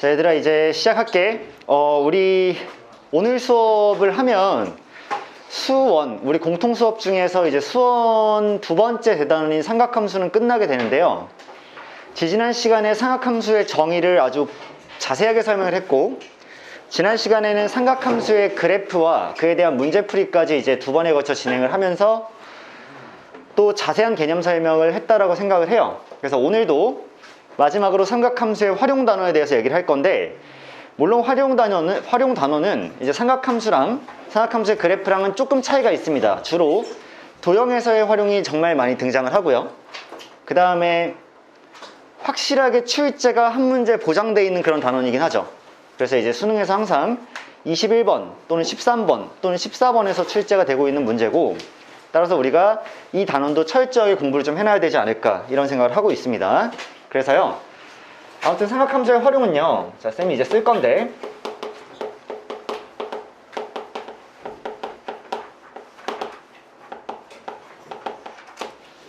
자, 얘들아 이제 시작할게. 우리 오늘 수업을 하면 수원, 우리 공통 수업 중에서 이제 수원 두 번째 대단원인 삼각함수는 끝나게 되는데요. 지난 시간에 삼각함수의 정의를 아주 자세하게 설명을 했고, 지난 시간에는 삼각함수의 그래프와 그에 대한 문제풀이까지 이제 두 번에 걸쳐 진행을 하면서 또 자세한 개념 설명을 했다라고 생각을 해요. 그래서 오늘도 마지막으로 삼각함수의 활용 단어에 대해서 얘기를 할 건데, 물론 활용 단어는 이제 삼각함수랑 삼각함수의 그래프랑은 조금 차이가 있습니다. 주로 도형에서의 활용이 정말 많이 등장을 하고요. 그 다음에 확실하게 출제가 한 문제 보장되어 있는 그런 단원이긴 하죠. 그래서 이제 수능에서 항상 21번 또는 13번 또는 14번에서 출제가 되고 있는 문제고, 따라서 우리가 이 단원도 철저하게 공부를 좀 해놔야 되지 않을까 이런 생각을 하고 있습니다. 그래서요, 아무튼 삼각함수의 활용은요, 자, 쌤이 이제 쓸 건데,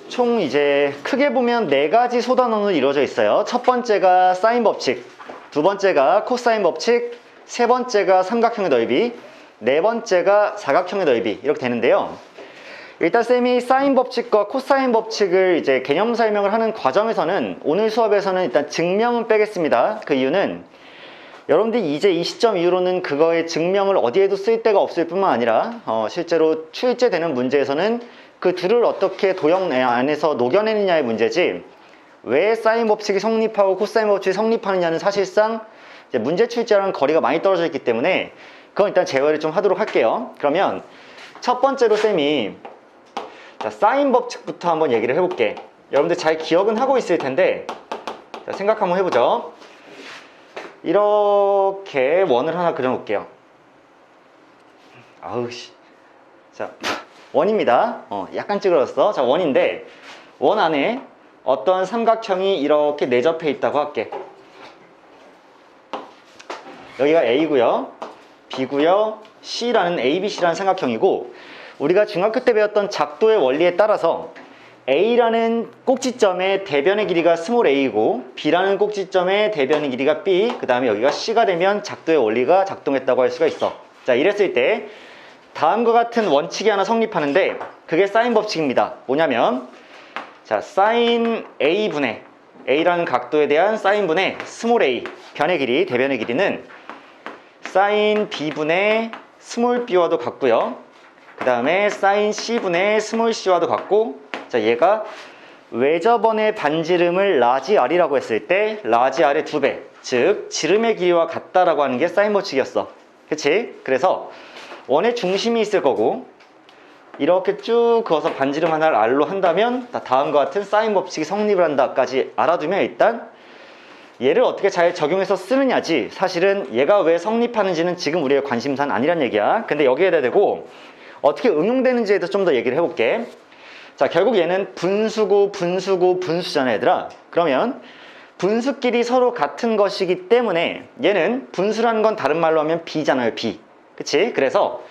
총 이제 크게 보면 4가지 소단원으로 이루어져 있어요. 첫 번째가 사인 법칙, 두 번째가 코사인 법칙, 세 번째가 삼각형의 넓이, 네 번째가 사각형의 넓이, 이렇게 되는데요. 일단 쌤이 사인 법칙과 코사인 법칙을 이제 개념 설명을 하는 과정에서는, 오늘 수업에서는 일단 증명은 빼겠습니다. 그 이유는 여러분들이 이제 이 시점 이후로는 그거의 증명을 어디에도 쓸 데가 없을 뿐만 아니라 실제로 출제되는 문제에서는 그 둘을 어떻게 도형 안에서 녹여내느냐의 문제지, 왜 사인 법칙이 성립하고 코사인 법칙이 성립하느냐는 사실상 이제 문제 출제랑 거리가 많이 떨어져 있기 때문에 그건 일단 제외를 좀 하도록 할게요. 그러면 첫 번째로 쌤이 자, 사인 법칙부터 한번 얘기를 해볼게. 여러분들 잘 기억은 하고 있을 텐데, 자, 생각 한번 해보죠. 이렇게 원을 하나 그려놓을게요. 아우씨. 자, 원입니다. 약간 찌그러졌어. 자, 원인데, 원 안에 어떤 삼각형이 이렇게 내접해 있다고 할게. 여기가 A고요, B고요, C라는 ABC라는 삼각형이고, 우리가 중학교 때 배웠던 작도의 원리에 따라서 A라는 꼭지점의 대변의 길이가 스몰 a이고, B라는 꼭지점의 대변의 길이가 B, 그 다음에 여기가 C가 되면 작도의 원리가 작동했다고 할 수가 있어. 자, 이랬을 때 다음과 같은 원칙이 하나 성립하는데, 그게 사인 법칙입니다. 뭐냐면, 자, 사인 A분의 A라는 각도에 대한 사인분의 스몰 a, 변의 길이, 대변의 길이는 사인 B분의 스몰 b와도 같고요. 그 다음에 사인 C분의 스몰 c와도 같고, 자, 얘가 외접원의 반지름을 라지 r이라고 했을 때 라지 r의 2배, 즉 지름의 길이와 같다라고 하는 게 사인 법칙이었어. 그치? 그래서 원의 중심이 있을 거고, 이렇게 쭉 그어서 반지름 하나를 r로 한다면 다음과 같은 사인 법칙이 성립을 한다까지 알아두면 일단 얘를 어떻게 잘 적용해서 쓰느냐지, 사실은 얘가 왜 성립하는지는 지금 우리의 관심사는 아니란 얘기야. 근데 여기에다 대고 어떻게 응용되는지에 대해서 좀 더 얘기를 해볼게. 자, 결국 얘는 분수고 분수잖아, 얘들아. 그러면 분수끼리 서로 같은 것이기 때문에 얘는 분수라는 건 다른 말로 하면 B잖아요, B. 그치? 그래서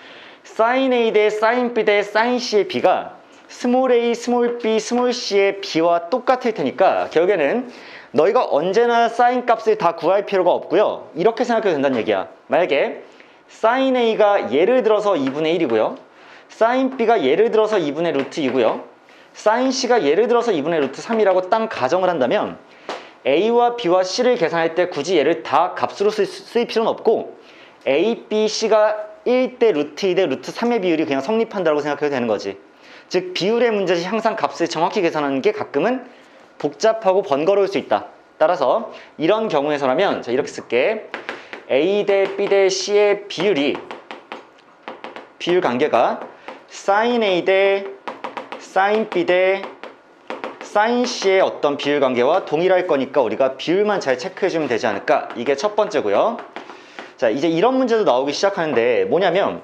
sin A 대 sin B 대 sin C의 B가 스몰 a, 스몰 b, 스몰 c의 B와 똑같을 테니까 결국에는 너희가 언제나 sin 값을 다 구할 필요가 없고요. 이렇게 생각해도 된다는 얘기야. 만약에 sin A가 예를 들어서 2분의 1이고요. sin B가 예를 들어서 2분의 루트 2고요. sin C가 예를 들어서 2분의 루트 3이라고 딱 가정을 한다면 A와 B와 C를 계산할 때 굳이 얘를 다 값으로 쓸 필요는 없고, A, B, C가 1대 루트 2대 루트 3의 비율이 그냥 성립한다고 생각해도 되는 거지. 즉 비율의 문제지 항상 값을 정확히 계산하는 게 가끔은 복잡하고 번거로울 수 있다. 따라서 이런 경우에서라면, 자, 이렇게 쓸게. A 대 B 대 C의 비율 관계가 sin A 대 sin B 대 sin C의 어떤 비율 관계와 동일할 거니까 우리가 비율만 잘 체크해주면 되지 않을까. 이게 첫 번째고요. 자, 이제 이런 문제도 나오기 시작하는데, 뭐냐면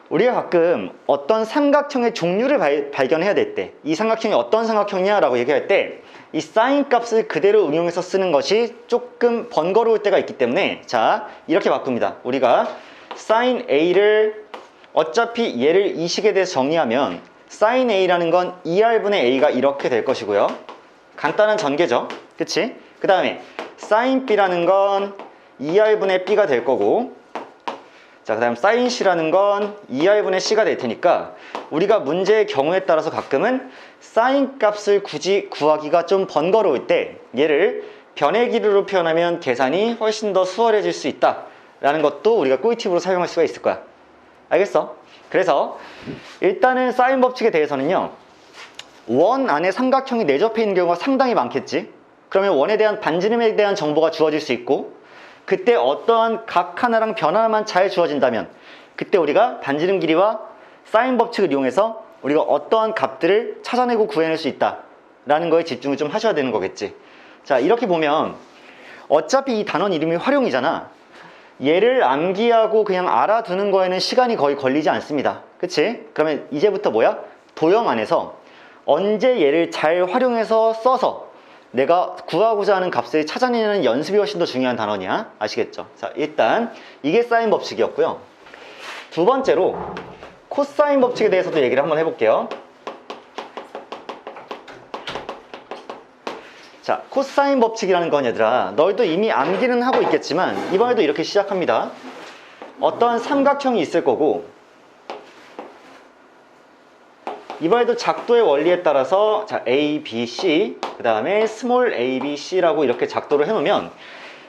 우리가 가끔 어떤 삼각형의 종류를 발견해야 될 때, 이 삼각형이 어떤 삼각형이냐 라고 얘기할 때 이 사인 값을 그대로 응용해서 쓰는 것이 조금 번거로울 때가 있기 때문에, 자, 이렇게 바꿉니다. 우리가 sin A를 어차피 얘를 이 식에 대해서 정리하면 sin A라는 건 2R분의 A가 이렇게 될 것이고요. 간단한 전개죠. 그치? 그 다음에 sin B라는 건 2r분의 b가 될 거고, 자, 그 다음 사인 c라는 건 2r분의 c가 될 테니까 우리가 문제의 경우에 따라서 가끔은 사인 값을 굳이 구하기가 좀 번거로울 때 얘를 변의 길이로 표현하면 계산이 훨씬 더 수월해질 수 있다 라는 것도 우리가 꿀팁으로 사용할 수가 있을 거야. 알겠어? 그래서 일단은 사인 법칙에 대해서는요, 원 안에 삼각형이 내접해 있는 경우가 상당히 많겠지. 그러면 원에 대한 반지름에 대한 정보가 주어질 수 있고, 그때 어떠한 각 하나랑 변 하나만 잘 주어진다면 그때 우리가 반지름 길이와 사인 법칙을 이용해서 우리가 어떠한 값들을 찾아내고 구해낼 수 있다 라는 거에 집중을 좀 하셔야 되는 거겠지. 자, 이렇게 보면 어차피 이 단원 이름이 활용이잖아. 얘를 암기하고 그냥 알아두는 거에는 시간이 거의 걸리지 않습니다. 그치? 그러면 이제부터 뭐야? 도형 안에서 언제 얘를 잘 활용해서 써서 내가 구하고자 하는 값을 찾아내는 연습이 훨씬 더 중요한 단원이야. 아시겠죠? 자, 일단 이게 사인 법칙이었고요. 두 번째로 코사인 법칙에 대해서도 얘기를 한번 해볼게요. 자, 코사인 법칙이라는 건 얘들아, 너희도 이미 암기는 하고 있겠지만 이번에도 이렇게 시작합니다. 어떠한 삼각형이 있을 거고, 이번에도 작도의 원리에 따라서 자, A, B, C, 그 다음에 스몰 A, B, C라고 이렇게 작도를 해놓으면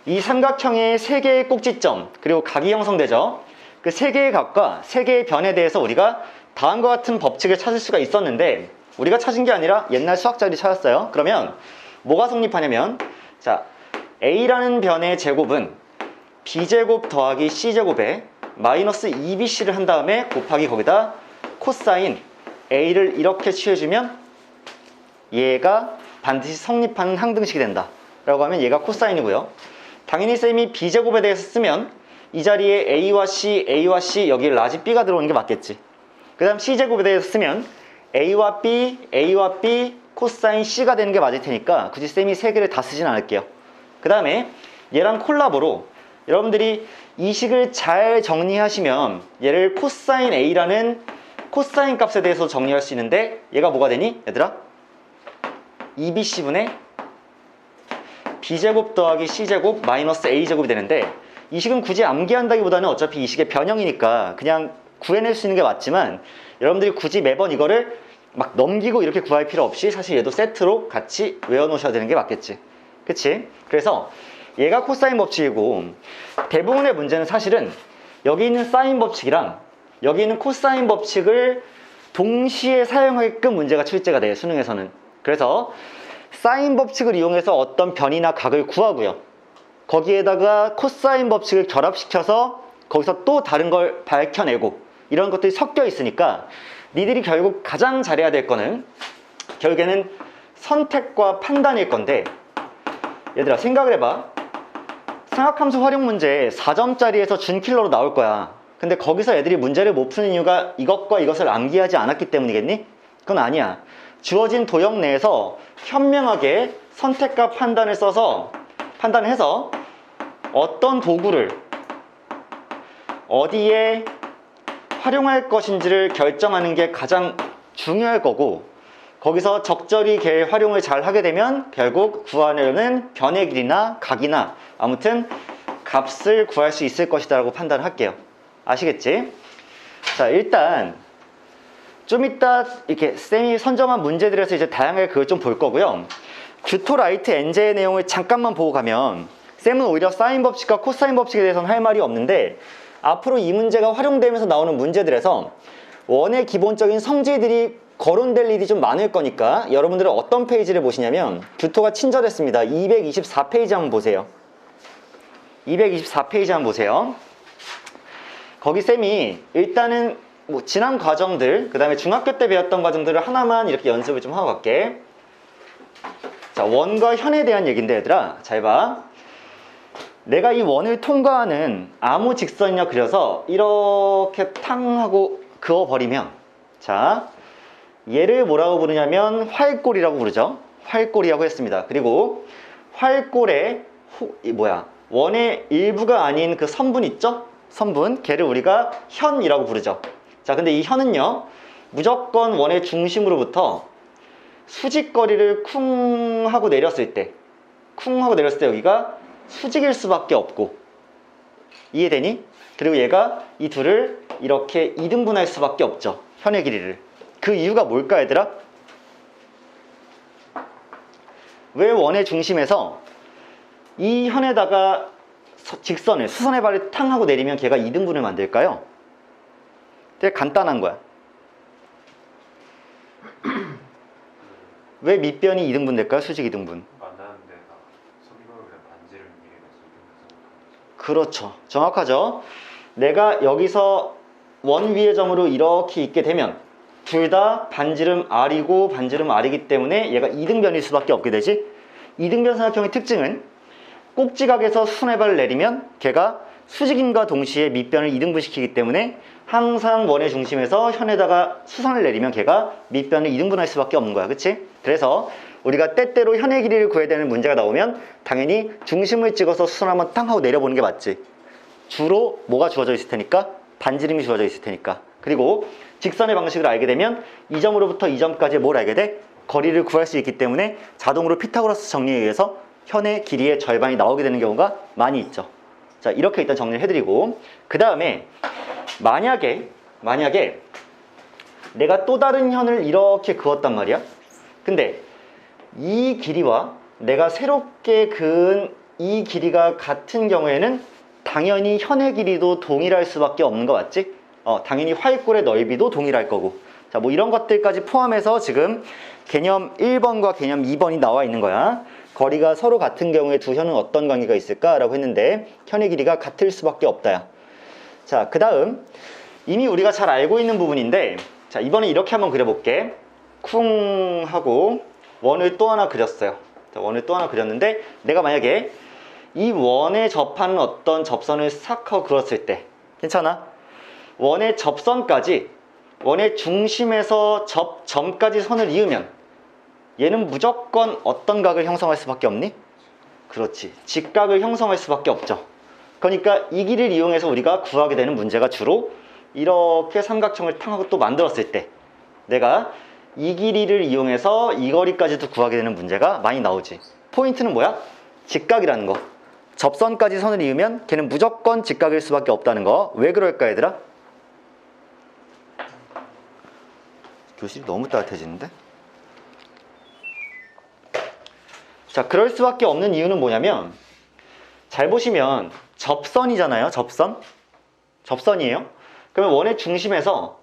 이 삼각형의 세 개의 꼭지점 그리고 각이 형성되죠. 그 세 개의 각과 세 개의 변에 대해서 우리가 다음과 같은 법칙을 찾을 수가 있었는데 우리가 찾은 게 아니라 옛날 수학자들이 찾았어요. 그러면 뭐가 성립하냐면, 자, A라는 변의 제곱은 B제곱 더하기 C제곱에 마이너스 2BC를 한 다음에 곱하기 거기다 코사인 A를 이렇게 취해주면 얘가 반드시 성립하는 항등식이 된다 라고 하면 얘가 코사인이고요. 당연히 쌤이 B제곱에 대해서 쓰면 이 자리에 A와 C 여기 라지 B가 들어오는 게 맞겠지. 그 다음 C제곱에 대해서 쓰면 A와 B 코사인 C가 되는 게 맞을 테니까 굳이 쌤이 세 개를 다 쓰진 않을게요. 그 다음에 얘랑 콜라보로 여러분들이 이 식을 잘 정리하시면 얘를 코사인 A라는 코사인 값에 대해서 정리할 수 있는데 얘가 뭐가 되니? 얘들아? 2BC분의 B제곱 더하기 C제곱 마이너스 A제곱이 되는데, 이 식은 굳이 암기한다기보다는 어차피 이 식의 변형이니까 그냥 구해낼 수 있는 게 맞지만 여러분들이 굳이 매번 이거를 막 넘기고 이렇게 구할 필요 없이 사실 얘도 세트로 같이 외워놓으셔야 되는 게 맞겠지. 그치? 그래서 얘가 코사인 법칙이고, 대부분의 문제는 사실은 여기 있는 사인 법칙이랑 여기 있는 코사인 법칙을 동시에 사용하게끔 문제가 출제가 돼요, 수능에서는. 그래서 사인 법칙을 이용해서 어떤 변이나 각을 구하고요, 거기에다가 코사인 법칙을 결합시켜서 거기서 또 다른 걸 밝혀내고, 이런 것들이 섞여 있으니까 니들이 결국 가장 잘해야 될 거는 결국에는 선택과 판단일 건데, 얘들아 생각을 해봐. 상학함수 활용 문제 4점짜리에서 준킬러로 나올 거야. 근데 거기서 애들이 문제를 못 푸는 이유가 이것과 이것을 암기하지 않았기 때문이겠니? 그건 아니야. 주어진 도형 내에서 현명하게 선택과 판단을 써서 판단해서 어떤 도구를 어디에 활용할 것인지를 결정하는 게 가장 중요할 거고, 거기서 적절히 걔 활용을 잘 하게 되면 결국 구하려는 변의 길이나 각이나 아무튼 값을 구할 수 있을 것이다 라고 판단을 할게요. 아시겠지? 자, 일단 좀 이따 이렇게 쌤이 선정한 문제들에서 이제 다양하게 그걸 좀 볼 거고요. 규토 라이트 엔제의 내용을 잠깐만 보고 가면 쌤은 오히려 사인 법칙과 코사인 법칙에 대해서는 할 말이 없는데, 앞으로 이 문제가 활용되면서 나오는 문제들에서 원의 기본적인 성질들이 거론될 일이 좀 많을 거니까 여러분들은 어떤 페이지를 보시냐면 규토가 친절했습니다. 224페이지 한번 보세요. 224페이지 한번 보세요. 거기 쌤이 일단은 뭐 지난 과정들, 그 다음에 중학교 때 배웠던 과정들을 하나만 이렇게 연습을 좀 하고 갈게. 자, 원과 현에 대한 얘기인데 얘들아 잘 봐. 내가 이 원을 통과하는 아무 직선이나 그려서 이렇게 탕 하고 그어버리면, 자, 얘를 뭐라고 부르냐면 활골이라고 부르죠. 활골이라고 했습니다. 그리고 활골의 원의 일부가 아닌 그 선분 있죠? 선분, 걔를 우리가 현이라고 부르죠. 자, 근데 이 현은요 무조건 원의 중심으로부터 수직거리를 쿵 하고 내렸을 때 여기가 수직일 수밖에 없고, 이해되니? 그리고 얘가 이 둘을 이렇게 2등분할 수밖에 없죠. 현의 길이를. 그 이유가 뭘까 얘들아? 왜 원의 중심에서 이 현에다가 직선을 수선의 발을 탕 하고 내리면 걔가 2등분을 만들까요? 되게 간단한 거야. 왜 밑변이 2등분 될까요? 수직 2등분. 만나는 데가 선거를 그냥 반지를 미리면서 그렇죠. 정확하죠. 내가 여기서 원 위의 점으로 이렇게 있게 되면 둘 다 반지름 R이고 반지름 R이기 때문에 얘가 2등변일 수밖에 없게 되지. 2등변 삼각형의 특징은 꼭지각에서 수선의 발을 내리면 걔가 수직임과 동시에 밑변을 2등분시키기 때문에 항상 원의 중심에서 현에다가 수선을 내리면 걔가 밑변을 2등분할 수밖에 없는 거야. 그치? 그래서 우리가 때때로 현의 길이를 구해야 되는 문제가 나오면 당연히 중심을 찍어서 수선 한번 탕 하고 내려보는 게 맞지. 주로 뭐가 주어져 있을 테니까? 반지름이 주어져 있을 테니까. 그리고 직선의 방식을 알게 되면 이 점으로부터 이 점까지 뭘 알게 돼? 거리를 구할 수 있기 때문에 자동으로 피타고라스 정리에 의해서 현의 길이의 절반이 나오게 되는 경우가 많이 있죠. 자, 이렇게 일단 정리를 해드리고, 그 다음에 만약에 내가 또 다른 현을 이렇게 그었단 말이야. 근데 이 길이와 내가 새롭게 그은 이 길이가 같은 경우에는 당연히 현의 길이도 동일할 수밖에 없는 거 맞지? 당연히 활골의 넓이도 동일할 거고. 자, 뭐 이런 것들까지 포함해서 지금 개념 1번과 개념 2번이 나와 있는 거야. 거리가 서로 같은 경우에 두 현은 어떤 관계가 있을까라고 했는데 현의 길이가 같을 수밖에 없다야. 자, 그 다음 이미 우리가 잘 알고 있는 부분인데, 자, 이번에 이렇게 한번 그려볼게. 쿵 하고 원을 또 하나 그렸어요. 자, 원을 또 하나 그렸는데 내가 만약에 이 원에 접하는 어떤 접선을 싹 하고 그렸을 때 괜찮아? 원의 접선까지 원의 중심에서 점까지 선을 이으면 얘는 무조건 어떤 각을 형성할 수밖에 없니? 그렇지, 직각을 형성할 수밖에 없죠. 그러니까 이 길이를 이용해서 우리가 구하게 되는 문제가 주로 이렇게 삼각형을 탕하고 또 만들었을 때 내가 이 길이를 이용해서 이 거리까지도 구하게 되는 문제가 많이 나오지. 포인트는 뭐야? 직각이라는 거. 접선까지 선을 이으면 걔는 무조건 직각일 수밖에 없다는 거. 왜 그럴까 얘들아? 교실이 너무 따뜻해지는데? 자, 그럴 수밖에 없는 이유는 뭐냐면, 잘 보시면 접선이잖아요. 접선이에요. 그러면 원의 중심에서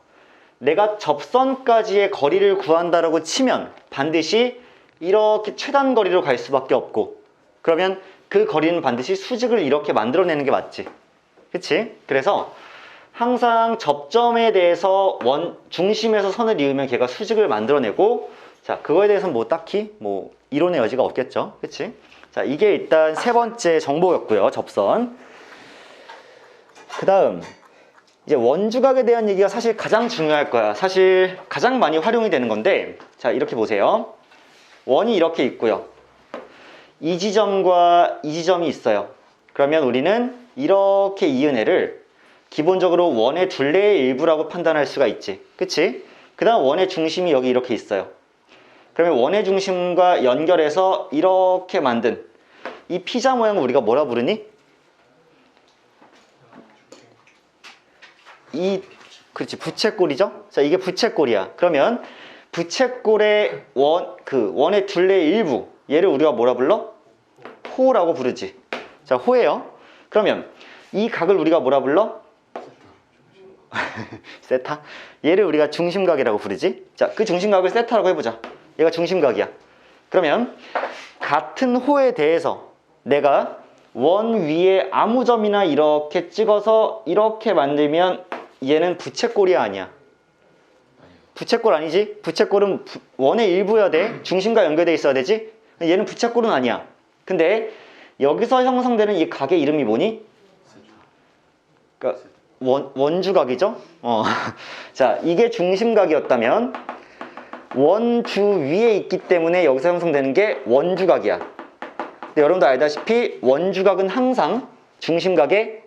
내가 접선까지의 거리를 구한다라고 치면 반드시 이렇게 최단 거리로 갈 수밖에 없고, 그러면 그 거리는 반드시 수직을 이렇게 만들어내는 게 맞지. 그치? 그래서 항상 접점에 대해서 중심에서 선을 이으면 걔가 수직을 만들어내고, 자, 그거에 대해서는 뭐 딱히 뭐 이론의 여지가 없겠죠. 그치? 자, 이게 일단 세 번째 정보였고요. 접선. 그 다음 이제 원주각에 대한 얘기가 사실 가장 중요할 거야. 사실 가장 많이 활용이 되는 건데, 자, 이렇게 보세요. 원이 이렇게 있고요. 이 지점과 이 지점이 있어요. 그러면 우리는 이렇게 이은 애를 기본적으로 원의 둘레의 일부라고 판단할 수가 있지. 그치? 그 다음 원의 중심이 여기 이렇게 있어요. 그러면 원의 중심과 연결해서 이렇게 만든 이 피자 모양을 우리가 뭐라 부르니? 그렇지, 부채꼴이죠? 자, 이게 부채꼴이야. 그러면 부채꼴의 원의 둘레의 일부, 얘를 우리가 뭐라 불러? 호라고 부르지. 자, 호예요. 그러면 이 각을 우리가 뭐라 불러? 세타? 얘를 우리가 중심각이라고 부르지. 자, 그 중심각을 세타라고 해보자. 얘가 중심각이야. 그러면 같은 호에 대해서 내가 원 위에 아무 점이나 이렇게 찍어서 이렇게 만들면 얘는 부채꼴이 아니야. 부채꼴 아니지? 부채꼴은 원의 일부여야 돼. 중심과 연결돼 있어야 되지? 얘는 부채꼴은 아니야. 근데 여기서 형성되는 이 각의 이름이 뭐니? 그러니까 원주각이죠? 자, 이게 중심각이었다면 원주 위에 있기 때문에 여기서 형성되는 게 원주각이야. 근데 여러분도 알다시피 원주각은 항상 중심각의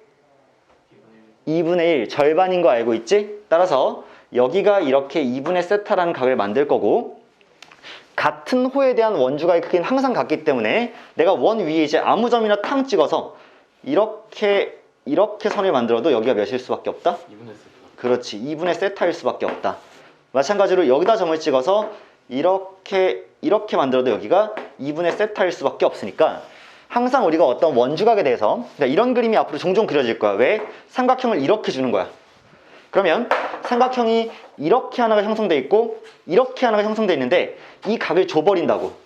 2분의 1, 절반인 거 알고 있지? 따라서 여기가 이렇게 2분의 세타라는 각을 만들 거고, 같은 호에 대한 원주각의 크기는 항상 같기 때문에 내가 원 위에 이제 아무 점이나 탕 찍어서 이렇게 이렇게 선을 만들어도 여기가 몇일 수밖에 없다? 2분의 세타. 그렇지. 2분의 세타일 수밖에 없다. 마찬가지로 여기다 점을 찍어서 이렇게 만들어도 여기가 2분의 세타일 수밖에 없으니까 항상 우리가 어떤 원주각에 대해서 그러니까 이런 그림이 앞으로 종종 그려질 거야. 왜? 삼각형을 이렇게 주는 거야. 그러면 삼각형이 이렇게 하나가 형성돼 있고 이렇게 하나가 형성돼 있는데 이 각을 줘버린다고.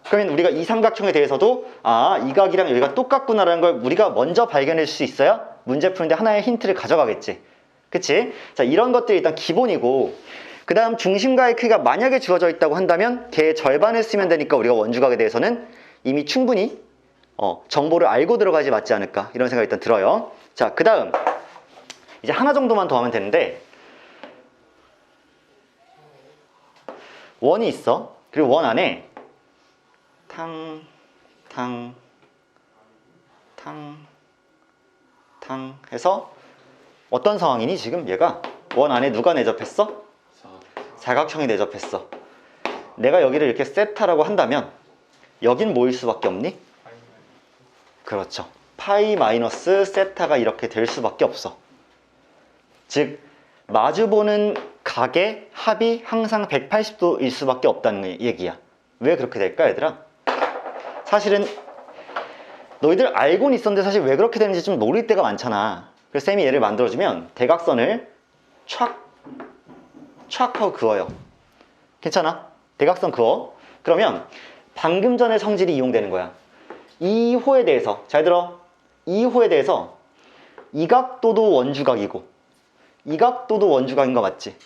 그러면 우리가 이 삼각형에 대해서도 이 각이랑 여기가 똑같구나라는 걸 우리가 먼저 발견할 수 있어야 문제 푸는데 하나의 힌트를 가져가겠지. 그치? 자, 이런 것들이 일단 기본이고 그 다음 중심과의 크기가 만약에 주어져 있다고 한다면 걔의 절반을 쓰면 되니까 우리가 원주각에 대해서는 이미 충분히 정보를 알고 들어가지 맞지 않을까 이런 생각이 일단 들어요. 자, 그 다음 이제 하나 정도만 더 하면 되는데 원이 있어. 그리고 원 안에 탕 해서 어떤 상황이니 지금 얘가 원 안에 누가 내접했어? 사각형이 내접했어. 내가 여기를 이렇게 세타라고 한다면 여긴 뭐일 수밖에 없니? 그렇죠. 파이 마이너스 세타가 이렇게 될 수밖에 없어. 즉 마주보는 각의 합이 항상 180도일 수밖에 없다는 얘기야. 왜 그렇게 될까 얘들아? 사실은 너희들 알고는 있었는데 사실 왜 그렇게 되는지 좀 모를 때가 많잖아. 그래서 쌤이 얘를 만들어주면 대각선을 촥 하고 그어요. 괜찮아? 대각선 그어. 그러면 방금 전의 성질이 이용되는 거야. 이 호에 대해서 잘 들어. 이 호에 대해서 이 각도도 원주각이고 이 각도도 원주각인 거 맞지?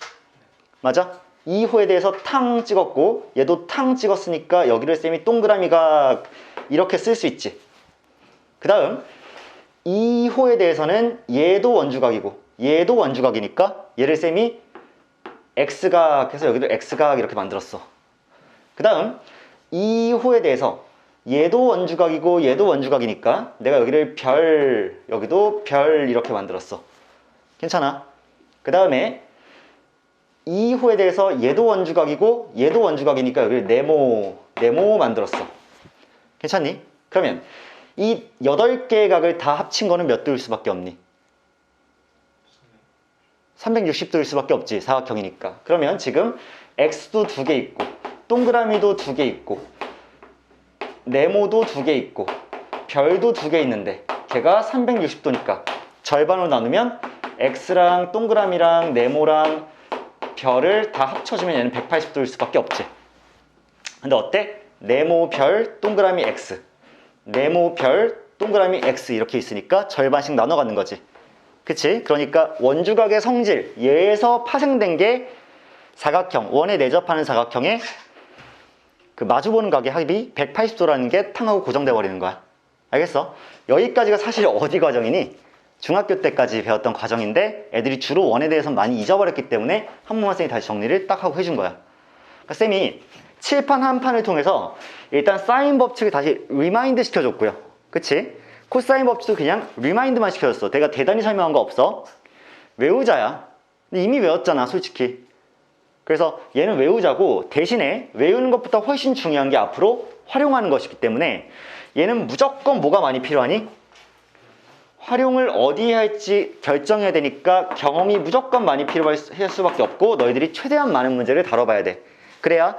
맞아? 이 호에 대해서 탕 찍었고 얘도 탕 찍었으니까 여기를 쌤이 동그라미가 이렇게 쓸 수 있지. 그 다음 이 호에 대해서는 얘도 원주각이고 얘도 원주각이니까 얘를 쌤이 X각 해서 여기도 X각 이렇게 만들었어. 그 다음 이 호에 대해서 얘도 원주각이고 얘도 원주각이니까 내가 여기를 별, 여기도 별 이렇게 만들었어. 괜찮아? 그 다음에 이 호에 대해서 얘도 원주각이고 얘도 원주각이니까 여기를 네모 만들었어. 괜찮니? 그러면 이 8개의 각을 다 합친 거는 몇 도일 수밖에 없니? 360도일 수밖에 없지. 사각형이니까. 그러면 지금 X도 2개 있고 동그라미도 2개 있고 네모도 2개 있고 별도 2개 있는데 걔가 360도니까 절반으로 나누면 X랑 동그라미랑 네모랑 별을 다 합쳐주면 얘는 180도일 수밖에 없지. 근데 어때? 네모 별 동그라미 X 네모 별 동그라미 X 이렇게 있으니까 절반씩 나눠 갖는 거지. 그치? 그러니까 원주각의 성질 얘에서 파생된 게 사각형 원에 내접하는 사각형의 그 마주보는 각의 합이 180도라는 게 탕하고 고정돼 버리는 거야. 알겠어? 여기까지가 사실 어디 과정이니? 중학교 때까지 배웠던 과정인데 애들이 주로 원에 대해서 많이 잊어버렸기 때문에 한 번만 쌤이 다시 정리를 딱 하고 해준 거야. 그러니까 쌤이 칠판 한 판을 통해서 일단 사인 법칙을 다시 리마인드 시켜줬고요. 그치? 코사인 법칙도 그냥 리마인드만 시켜줬어. 내가 대단히 설명한 거 없어. 외우자야. 근데 이미 외웠잖아 솔직히. 그래서 얘는 외우자고 대신에 외우는 것보다 훨씬 중요한 게 앞으로 활용하는 것이기 때문에 얘는 무조건 뭐가 많이 필요하니? 활용을 어디에 할지 결정해야 되니까 경험이 무조건 많이 필요할 수밖에 없고 너희들이 최대한 많은 문제를 다뤄봐야 돼. 그래야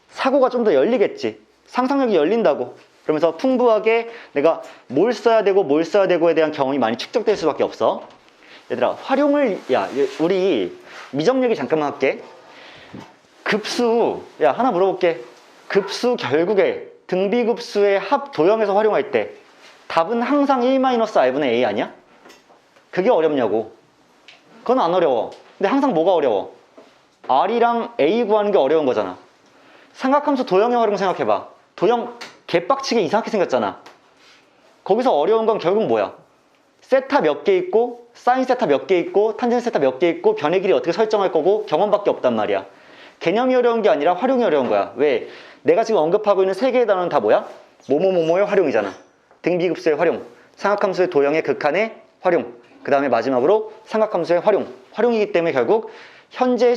사고가 좀 더 열리겠지. 상상력이 열린다고. 그러면서 풍부하게 내가 뭘 써야 되고 뭘 써야 되고에 대한 경험이 많이 축적될 수밖에 없어. 얘들아 활용을 우리 미적 얘기 잠깐만 할게. 급수 하나 물어볼게. 급수 결국에 등비급수의 합 도형에서 활용할 때 답은 항상 1-r분의 a 아니야? 그게 어렵냐고. 그건 안 어려워. 근데 항상 뭐가 어려워? r이랑 a 구하는 게 어려운 거잖아. 삼각함수 도형의 활용 생각해봐. 도형 개빡치게 이상하게 생겼잖아. 거기서 어려운 건 결국 뭐야? 세타 몇 개 있고 사인 세타 몇 개 있고 탄젠 세타 몇 개 있고 변의 길이 어떻게 설정할 거고 경험밖에 없단 말이야. 개념이 어려운 게 아니라 활용이 어려운 거야. 왜? 내가 지금 언급하고 있는 세 개의 단어는 다 뭐야? 뭐뭐뭐뭐의 활용이잖아. 등비급수의 활용, 삼각함수의 도형의 극한의 활용, 그 다음에 마지막으로 삼각함수의 활용이기 때문에 결국 현재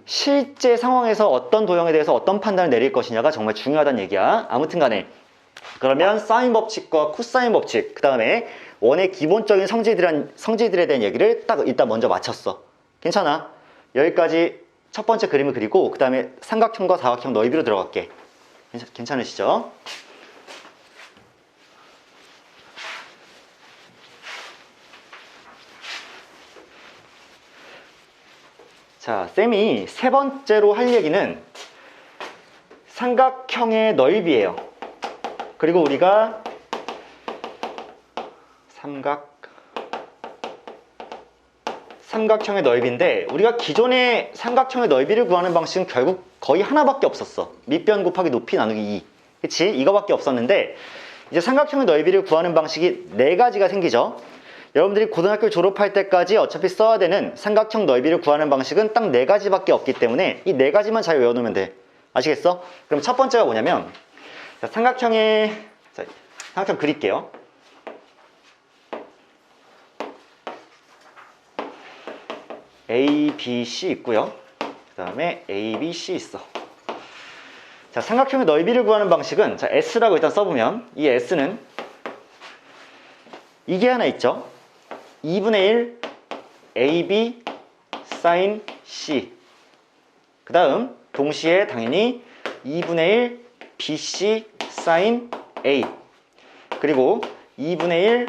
실제 상황에서 어떤 도형에 대해서 어떤 판단을 내릴 것이냐가 정말 중요하다는 얘기야. 아무튼 간에 그러면 사인 법칙과 코사인 법칙, 그 다음에 원의 기본적인 성질들에 대한 얘기를 딱 일단 먼저 마쳤어. 괜찮아? 여기까지 첫 번째 그림을 그리고 그 다음에 삼각형과 사각형 너비로 들어갈게. 괜찮으시죠? 자, 쌤이 세 번째로 할 얘기는 삼각형의 넓이에요. 그리고 우리가 삼각형의 넓이인데, 우리가 기존의 삼각형의 넓이를 구하는 방식은 결국 거의 하나밖에 없었어. 밑변 곱하기 높이 나누기 2. 그치? 이거밖에 없었는데, 이제 삼각형의 넓이를 구하는 방식이 네 가지가 생기죠. 여러분들이 고등학교 졸업할 때까지 어차피 써야 되는 삼각형 넓이를 구하는 방식은 딱 네 가지밖에 없기 때문에 이 네 가지만 잘 외워놓으면 돼. 아시겠어? 그럼 첫 번째가 뭐냐면, 자, 삼각형 그릴게요. A, B, C 있고요. 그 다음에 A, B, C 있어. 자, 삼각형의 넓이를 구하는 방식은, 자, S라고 일단 써보면, 이 S는 이게 하나 있죠. 2분의 1 AB sin C. 그 다음 동시에 당연히 2분의 1 BC sin A. 그리고 2분의 1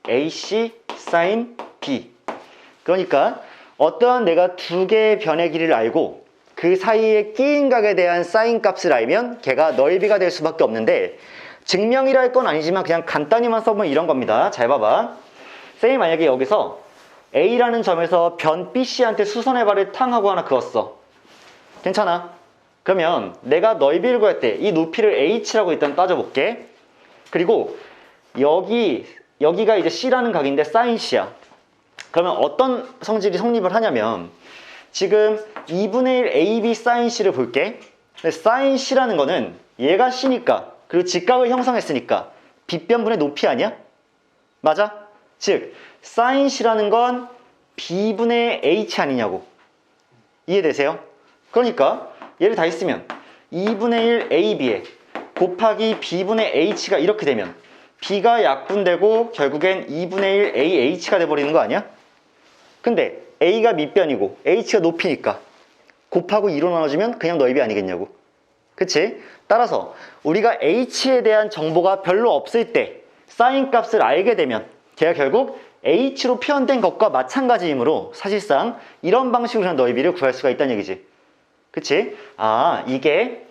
AC sin B. 그러니까 어떠한 내가 두 개의 변의 길이를 알고 그 사이에 끼인 각에 대한 사인 값을 알면 걔가 넓이가 될 수밖에 없는데, 증명이라 할 건 아니지만 그냥 간단히만 써보면 이런 겁니다. 잘 봐봐. 쌤이 만약에 여기서 A라는 점에서 변 BC한테 수선의 발을 탕 하고 하나 그었어. 괜찮아? 그러면 내가 넓이를 구할 때 이 높이를 H라고 일단 따져볼게. 그리고 여기가 이제 C라는 각인데 사인 C야. 그러면 어떤 성질이 성립을 하냐면, 지금 2분의 1 AB 사인 C를 볼게. 근데 사인 C라는 거는 얘가 C니까, 그리고 직각을 형성했으니까 빗변분의 높이 아니야? 맞아? 즉 사인 C라는 건 B분의 H 아니냐고. 이해되세요? 그러니까 얘를 다 있으면 2분의 1 AB에 곱하기 B분의 H가 이렇게 되면 B가 약분되고 결국엔 2분의 1 AH가 돼버리는 거 아니야? 근데 A가 밑변이고 H가 높이니까 곱하고 2로 나눠주면 그냥 넓이 아니겠냐고. 그치? 따라서 우리가 H에 대한 정보가 별로 없을 때 사인 값을 알게 되면 걔가 결국 H로 표현된 것과 마찬가지이므로 사실상 이런 방식으로 그냥 넓이를 구할 수가 있다는 얘기지. 그치? 아, 이게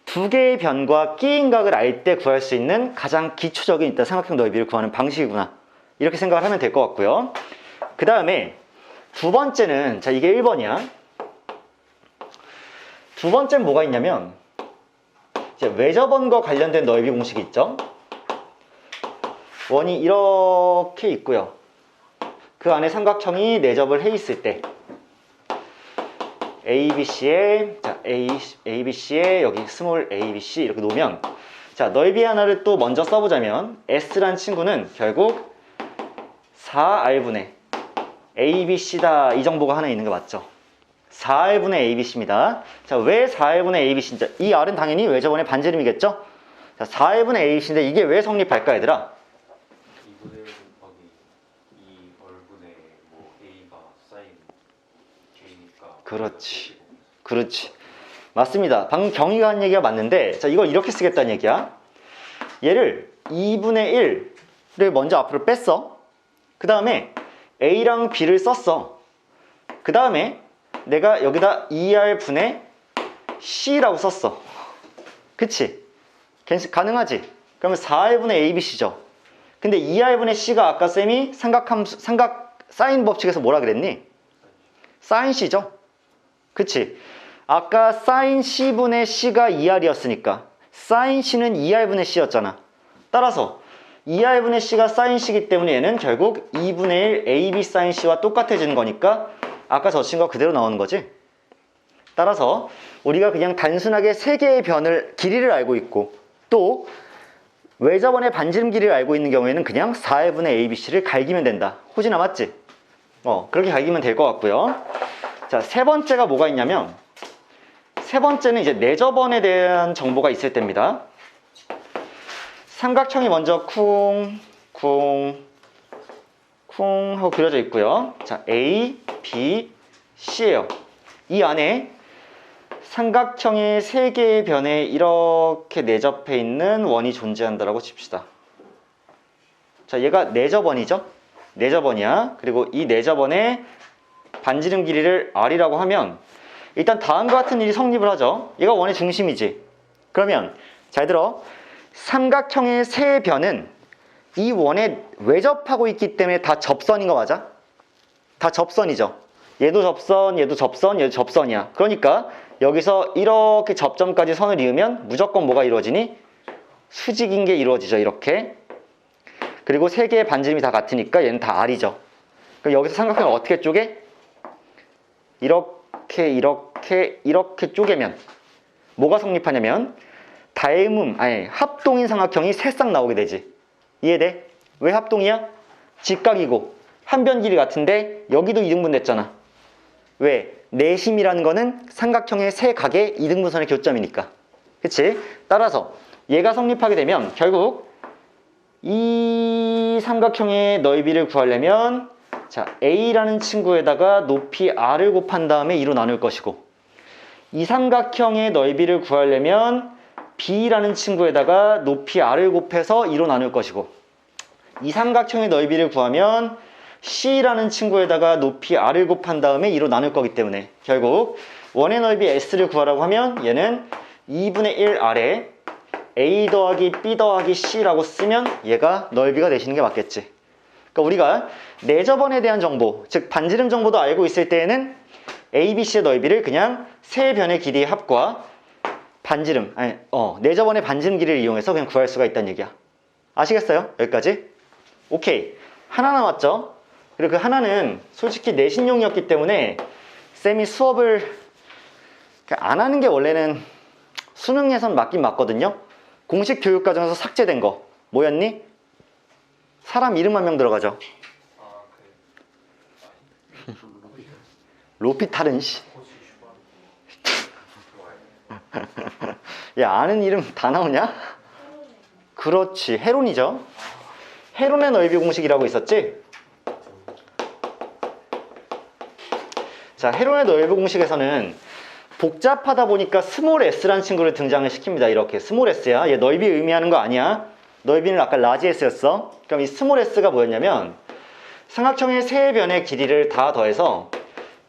두 개의 변과 끼인 각을 알 때 구할 수 있는 가장 기초적인 일단 삼각형 넓이를 구하는 방식이구나. 이렇게 생각을 하면 될 것 같고요. 그 다음에 두 번째는, 자, 이게 1번이야. 두 번째는 뭐가 있냐면, 이제 외접원과 관련된 넓이 공식이 있죠. 원이 이렇게 있고요. 그 안에 삼각형이 내접을 해 있을 때 ABC에, 자, ABC에 여기 스몰 ABC 이렇게 놓으면, 자, 넓이 하나를 또 먼저 써보자면 S란 친구는 결국 4R분의 ABC다, 이 정보가 하나 있는 거 맞죠? 4R분의 ABC입니다. 자, 왜 4R분의 ABC인지, 이 R은 당연히 외접원의 반지름이겠죠? 자, 4R분의 ABC인데 이게 왜 성립할까, 얘들아? 2분의 1 곱하기 2 얼분의 뭐 A가 사인 K니까. 그렇지. 그렇지. 맞습니다. 방금 경희가 한 얘기가 맞는데, 자, 이걸 이렇게 쓰겠다는 얘기야. 얘를 2분의 1을 먼저 앞으로 뺐어. 그 다음에 A랑 B를 썼어. 그 다음에 내가 여기다 2R분의 C라고 썼어. 그치? 가능하지? 그러면 4R분의 ABC죠. 근데 2R분의 C가 아까 쌤이 사인 법칙에서 뭐라 그랬니? 사인 C죠? 그치? 아까 사인 C분의 C가 2R이었으니까 사인 C는 2R분의 C였잖아. 따라서 2R분의 C가 사인 C이기 때문에 얘는 결국 2분의 1 AB 사인 C와 똑같아지는 거니까 아까 저 친구가 그대로 나오는 거지. 따라서 우리가 그냥 단순하게 세 개의 변을 길이를 알고 있고, 또 외접원의 반지름 길이를 알고 있는 경우에는 그냥 4R분의 ABC를 갈기면 된다. 호진아 맞지? 그렇게 갈기면 될 것 같고요. 자, 세 번째가 뭐가 있냐면, 세 번째는 이제 내접원에 대한 정보가 있을 때입니다. 삼각형이 먼저 쿵 하고 그려져 있고요. 자, A, B, C예요. 이 안에 삼각형의 세 개의 변에 이렇게 내접해 있는 원이 존재한다라고 칩시다. 자, 얘가 내접원이죠? 내접원이야. 그리고 이 내접원의 반지름 길이를 R이라고 하면 일단 다음과 같은 일이 성립을 하죠. 얘가 원의 중심이지. 그러면 잘 들어. 삼각형의 세 변은 이 원에 외접하고 있기 때문에 다 접선인 거 맞아? 다 접선이죠. 얘도 접선, 얘도 접선, 얘도 접선이야. 그러니까 여기서 이렇게 접점까지 선을 이으면 무조건 뭐가 이루어지니? 수직인 게 이루어지죠. 이렇게. 그리고 세 개의 반지름이 다 같으니까 얘는 다 R이죠. 그럼 여기서 삼각형을 어떻게 쪼개? 이렇게 쪼개면 뭐가 성립하냐면 합동인 삼각형이 세 쌍 나오게 되지. 이해돼? 왜 합동이야? 직각이고 한 변 길이 같은데 여기도 이등분 됐잖아. 왜? 내심이라는 거는 삼각형의 세 각의 이등분선의 교점이니까. 그치? 따라서 얘가 성립하게 되면 결국 이 삼각형의 넓이를 구하려면 자, A라는 친구에다가 높이 R을 곱한 다음에 2로 나눌 것이고 이 삼각형의 넓이를 구하려면 B라는 친구에다가 높이 R을 곱해서 2로 나눌 것이고 이 삼각형의 넓이를 구하면 C라는 친구에다가 높이 R을 곱한 다음에 2로 나눌 거기 때문에 결국 원의 넓이 S를 구하라고 하면 얘는 2분의 1R에 A 더하기 B 더하기 C라고 쓰면 얘가 넓이가 되시는 게 맞겠지. 그러니까 우리가 내접원에 대한 정보, 즉 반지름 정보도 알고 있을 때에는 A, B, C의 넓이를 그냥 세 변의 길이의 합과 내접원의 반지름 길이를 이용해서 그냥 구할 수가 있다는 얘기야. 아시겠어요? 여기까지? 오케이. 하나 남았죠? 그리고 그 하나는 솔직히 내신용이었기 때문에 쌤이 수업을 안 하는 게 원래는 수능에선 맞긴 맞거든요. 공식 교육 과정에서 삭제된 거 뭐였니? 사람 이름 한 명 들어가죠. 로피탈은 씨. 야, 아는 이름 다 나오냐? 그렇지, 헤론이죠. 헤론의 넓이 공식이라고 있었지? 자, 헤론의 넓이 공식에서는 복잡하다 보니까 스몰 s라는 친구를 등장을 시킵니다. 이렇게 스몰 s야. 얘 넓이 의미하는 거 아니야. 넓이는 아까 라지 s였어. 그럼 이 스몰 s가 뭐였냐면 삼각형의 세 변의 길이를 다 더해서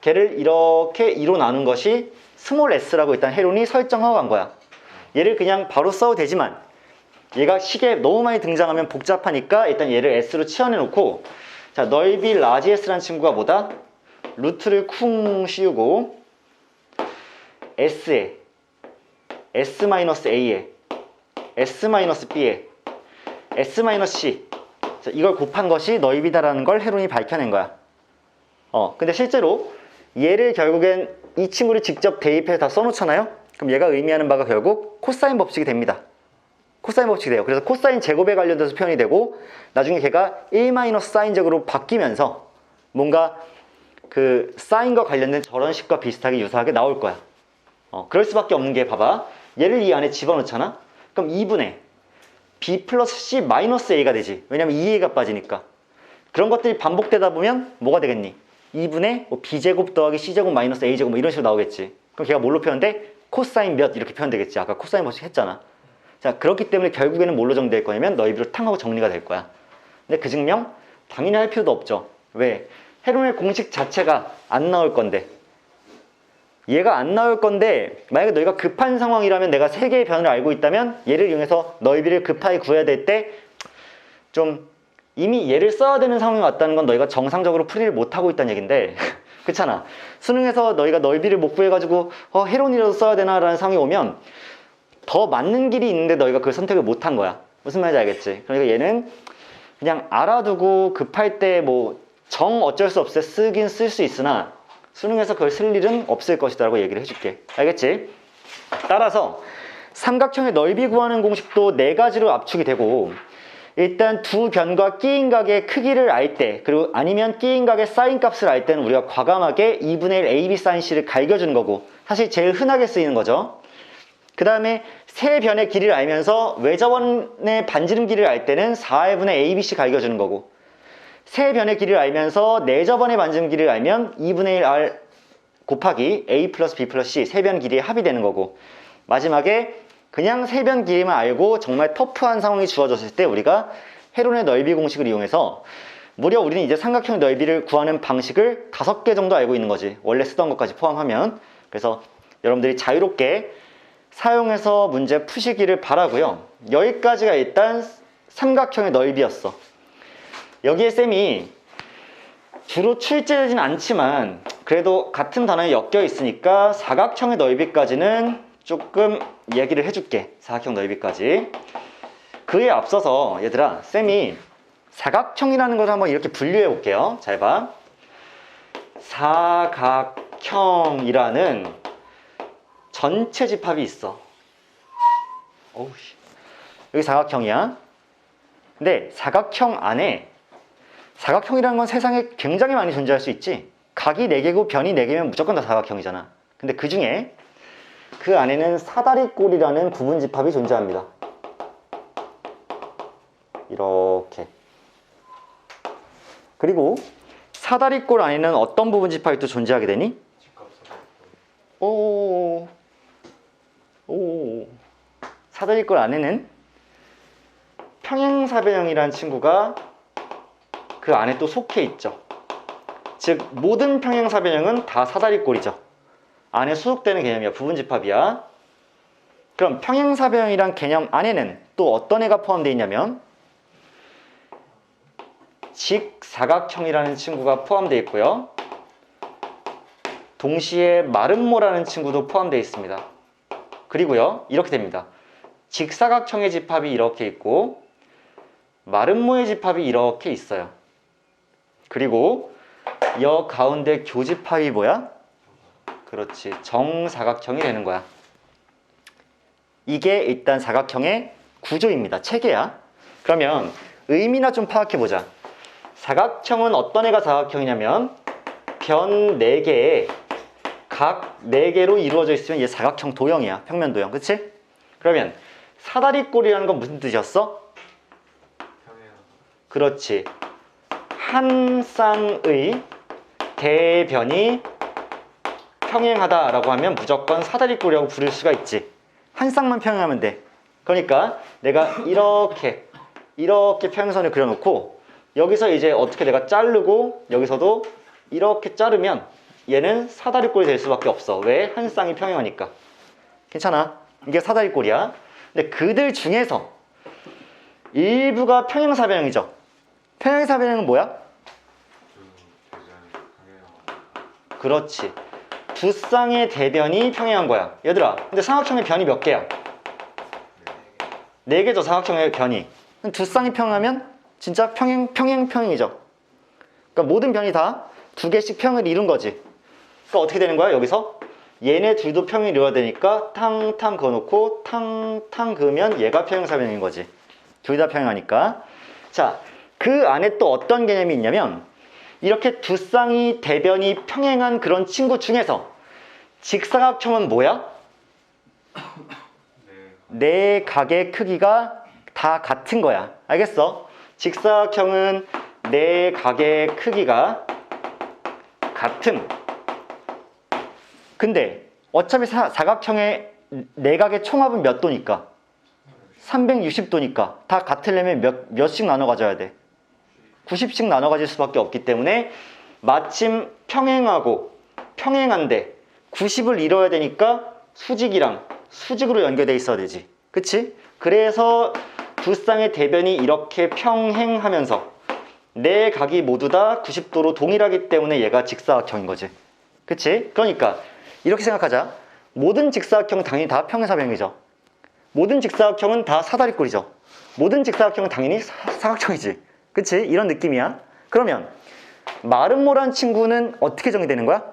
걔를 이렇게 2로 나눈 것이 스몰 s라고 일단 헤론이 설정하고 간 거야. 얘를 그냥 바로 써도 되지만 얘가 식에 너무 많이 등장하면 복잡하니까 일단 얘를 s로 치환해 놓고 자, 넓이 라지 s라는 친구가 뭐다? 루트를 쿵 씌우고 s에 s-a에 s-b에 s-c 자, 이걸 곱한 것이 넓이다라는 걸 헤론이 밝혀낸 거야. 근데 실제로 얘를 결국엔 이 친구를 직접 대입해서 다 써놓잖아요. 그럼 얘가 의미하는 바가 결국 코사인 법칙이 됩니다. 코사인 법칙이 돼요. 그래서 코사인 제곱에 관련돼서 표현이 되고 나중에 걔가 1-사인 제곱으로 바뀌면서 뭔가 그 사인과 관련된 저런 식과 비슷하게 유사하게 나올 거야. 그럴 수밖에 없는 게 봐봐. 얘를 이 안에 집어넣잖아. 그럼 2분의 b 플러스 c 마이너스 a가 되지. 왜냐면 2a가 빠지니까. 그런 것들이 반복되다 보면 뭐가 되겠니? 2분의 b제곱 더하기 c제곱 마이너스 a제곱 뭐 이런 식으로 나오겠지. 그럼 걔가 뭘로 표현돼? 코사인 몇 이렇게 표현되겠지. 아까 코사인 법칙 했잖아. 자, 그렇기 때문에 결국에는 뭘로 정리될 거냐면 너희비로 탕하고 정리가 될 거야. 근데 그 증명 당연히 할 필요도 없죠. 왜? 헤론의 공식 자체가 안 나올 건데. 얘가 안 나올 건데 만약에 너희가 급한 상황이라면 내가 세 개의 변을 알고 있다면 얘를 이용해서 넓이를 급하게 구해야 될 때 좀 이미 얘를 써야 되는 상황이 왔다는 건 너희가 정상적으로 풀이를 못하고 있다는 얘긴데 그렇잖아. 수능에서 너희가 넓이를 못 구해가지고 헤론이라도 써야 되나 라는 상황이 오면 더 맞는 길이 있는데 너희가 그걸 선택을 못한 거야. 무슨 말인지 알겠지? 그러니까 얘는 그냥 알아두고 급할 때 뭐 정 어쩔 수 없어 쓰긴 쓸 수 있으나 수능에서 그걸 쓸 일은 없을 것이다 라고 얘기를 해줄게. 알겠지? 따라서 삼각형의 넓이 구하는 공식도 네 가지로 압축이 되고 일단 두 변과 끼인각의 크기를 알 때 그리고 아니면 끼인각의 사인 값을 알 때는 우리가 과감하게 2분의 1 AB 사인 C를 갈겨주는 거고 사실 제일 흔하게 쓰이는 거죠. 그 다음에 세 변의 길이를 알면서 외접원의 반지름 길이를 알 때는 4분의 ABC 가이겨주는 거고, 세 변의 길이를 알면서 네 접원의 반지름 길이를 알면 2분의 1 R 곱하기 A 플러스 B 플러스 C 세 변 길이의 합이 되는 거고, 마지막에 그냥 세 변 길이만 알고 정말 터프한 상황이 주어졌을 때 우리가 헤론의 넓이 공식을 이용해서 무려 우리는 이제 삼각형의 넓이를 구하는 방식을 5개 정도 알고 있는 거지. 원래 쓰던 것까지 포함하면. 그래서 여러분들이 자유롭게 사용해서 문제 푸시기를 바라고요. 여기까지가 일단 삼각형의 넓이였어. 여기에 쌤이 주로 출제되진 않지만 그래도 같은 단어에 엮여 있으니까 사각형의 넓이까지는 조금 얘기를 해줄게. 사각형 넓이까지. 그에 앞서서 얘들아, 쌤이 사각형이라는 것을 한번 이렇게 분류해 볼게요. 잘 봐. 사각형이라는 전체 집합이 있어. 어우, 여기 사각형이야. 근데 사각형 안에, 사각형이라는 건 세상에 굉장히 많이 존재할 수 있지. 각이 4개고 변이 4개면 무조건 다 사각형이잖아. 근데 그 중에 그 안에는 사다리꼴이라는 부분 집합이 존재합니다. 이렇게. 그리고 사다리꼴 안에는 어떤 부분 집합이 또 존재하게 되니? 오, 사다리꼴 안에는 평행사변형이라는 친구가 그 안에 또 속해 있죠. 즉 모든 평행사변형은 다 사다리꼴이죠. 안에 수속되는 개념이야. 부분 집합이야. 그럼 평행사변형이란 개념 안에는 또 어떤 애가 포함되어 있냐면 직사각형이라는 친구가 포함되어 있고요. 동시에 마름모라는 친구도 포함되어 있습니다. 그리고요, 이렇게 됩니다. 직사각형의 집합이 이렇게 있고 마름모의 집합이 이렇게 있어요. 그리고 여 가운데 교집합이 뭐야? 그렇지, 정사각형이 되는 거야. 이게 일단 사각형의 구조입니다. 체계야. 그러면 의미나 좀 파악해보자. 사각형은 어떤 애가 사각형이냐면 변 4개에 각 4개로 이루어져 있으면 얘 사각형 도형이야. 평면 도형. 그치? 그러면 사다리꼴이라는 건 무슨 뜻이었어? 그렇지. 한 쌍의 대변이 평행하다라고 하면 무조건 사다리꼴이라고 부를 수가 있지. 한 쌍만 평행하면 돼. 그러니까 내가 이렇게 평행선을 그려놓고 여기서 이제 어떻게 내가 자르고 여기서도 이렇게 자르면 얘는 사다리꼴이 될 수밖에 없어. 왜? 한 쌍이 평행하니까. 괜찮아. 이게 사다리꼴이야. 근데 그들 중에서 일부가 평행사변형이죠. 평행사변형은 뭐야? 그렇지. 두 쌍의 대변이 평행한 거야. 얘들아, 근데 삼각형의 변이 몇 개야? 4개죠, 사각형의 변이. 두 쌍이 평행하면 진짜 평행이죠. 그러니까 모든 변이 다 2개씩 평을 이룬 거지. 그러니까 어떻게 되는 거야? 여기서 얘네 둘도 평을 이루어야 되니까 탕탕 그어놓고 탕탕 그으면 얘가 평행사변형인 거지. 둘 다 평행하니까. 자, 그 안에 또 어떤 개념이 있냐면 이렇게 두 쌍이 대변이 평행한 그런 친구 중에서 직사각형은 뭐야? 네 각의 크기가 다 같은 거야. 알겠어? 직사각형은 네 각의 크기가 같음. 근데 어차피 사각형의 내각의 총합은 몇 도니까? 360도니까 다 같으려면 몇씩 나눠 가져야 돼? 90씩 나눠 가질 수밖에 없기 때문에 마침 평행하고 평행한데 90을 이뤄야 되니까 수직이랑 수직으로 연결돼 있어야 되지. 그치? 그래서 두 쌍의 대변이 이렇게 평행하면서 네 각이 모두 다 90도로 동일하기 때문에 얘가 직사각형인 거지. 그치? 그러니까 이렇게 생각하자. 모든 직사각형은 당연히 다 평행사변형이죠. 모든 직사각형은 다 사다리꼴이죠. 모든 직사각형은 당연히 사각형이지. 그치? 이런 느낌이야. 그러면 마름모란 친구는 어떻게 정의되는 거야?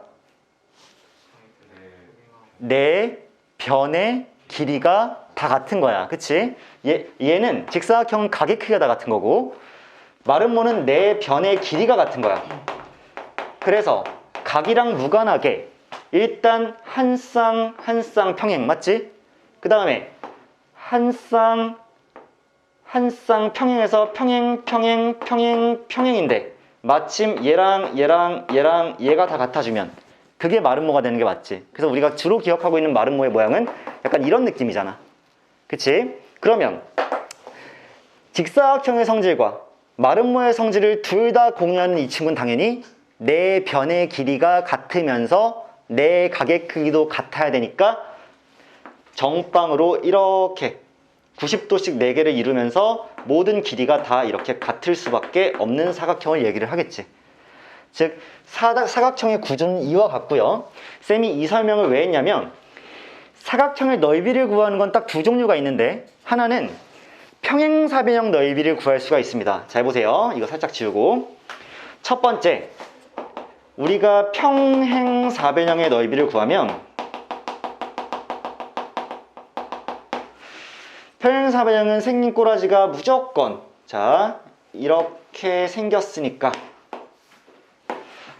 네 변의 길이가 다 같은 거야. 그치? 얘는 직사각형은 각의 크기가 다 같은 거고 마름모는 네 변의 길이가 같은 거야. 그래서 각이랑 무관하게 일단 한 쌍 한 쌍 평행. 맞지? 그 다음에 한 쌍 평행에서 평행인데 마침 얘랑 얘가 다 같아주면 그게 마름모가 되는 게 맞지. 그래서 우리가 주로 기억하고 있는 마름모의 모양은 약간 이런 느낌이잖아. 그치? 그러면 직사각형의 성질과 마름모의 성질을 둘 다 공유하는 이 친구는 당연히 내 변의 길이가 같으면서 내 각의 크기도 같아야 되니까 정방으로 이렇게 90도씩 4개를 이루면서 모든 길이가 다 이렇게 같을 수밖에 없는 사각형을 얘기를 하겠지. 즉 사각형의 구조는 이와 같고요. 쌤이 이 설명을 왜 했냐면 사각형의 넓이를 구하는 건 딱 두 종류가 있는데 하나는 평행사변형 넓이를 구할 수가 있습니다. 잘 보세요. 이거 살짝 지우고 첫 번째 우리가 평행사변형의 넓이를 구하면 평행사변형은 생긴 꼬라지가 무조건 자 이렇게 생겼으니까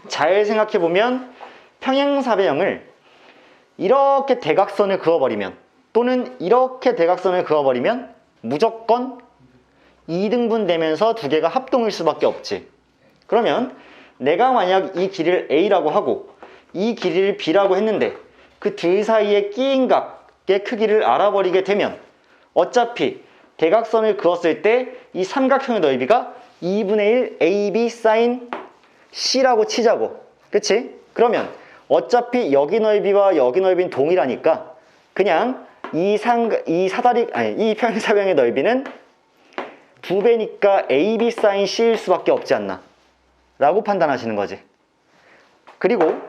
잘 생각해보면 평행사변형을 이렇게 대각선을 그어버리면 또는 이렇게 대각선을 그어버리면 무조건 2등분 되면서 두 개가 합동일 수밖에 없지. 그러면 내가 만약 이 길이를 A라고 하고 이 길이를 B라고 했는데 그 둘 사이에 끼인 각의 크기를 알아버리게 되면 어차피 대각선을 그었을 때 이 삼각형의 넓이가 2분의 1 AB sin C라고 치자고. 그치? 그러면 어차피 여기 넓이와 여기 넓이는 동일하니까 그냥 이 평행사변형의 넓이는 2배니까 AB sin C일 수밖에 없지 않나 라고 판단하시는 거지. 그리고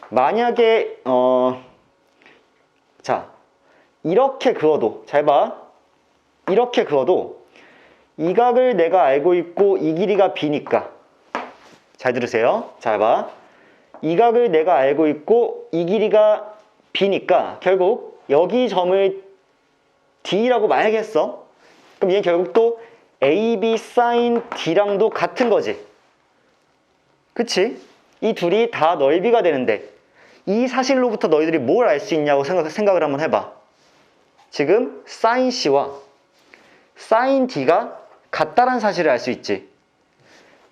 만약에 자 이렇게 그어도 잘 봐. 이렇게 그어도 이 각을 내가 알고 있고 이 길이가 B니까 잘 들으세요. 잘 봐. 이 각을 내가 알고 있고 이 길이가 B니까 결국 여기 점을 D라고 말하겠어. 그럼 얘는 결국 또 AB sin D랑도 같은 거지. 그치? 이 둘이 다 넓이가 되는데 이 사실로부터 너희들이 뭘 알 수 있냐고 생각을 한번 해봐. 지금 sin C와 sin D가 같다란 사실을 알 수 있지.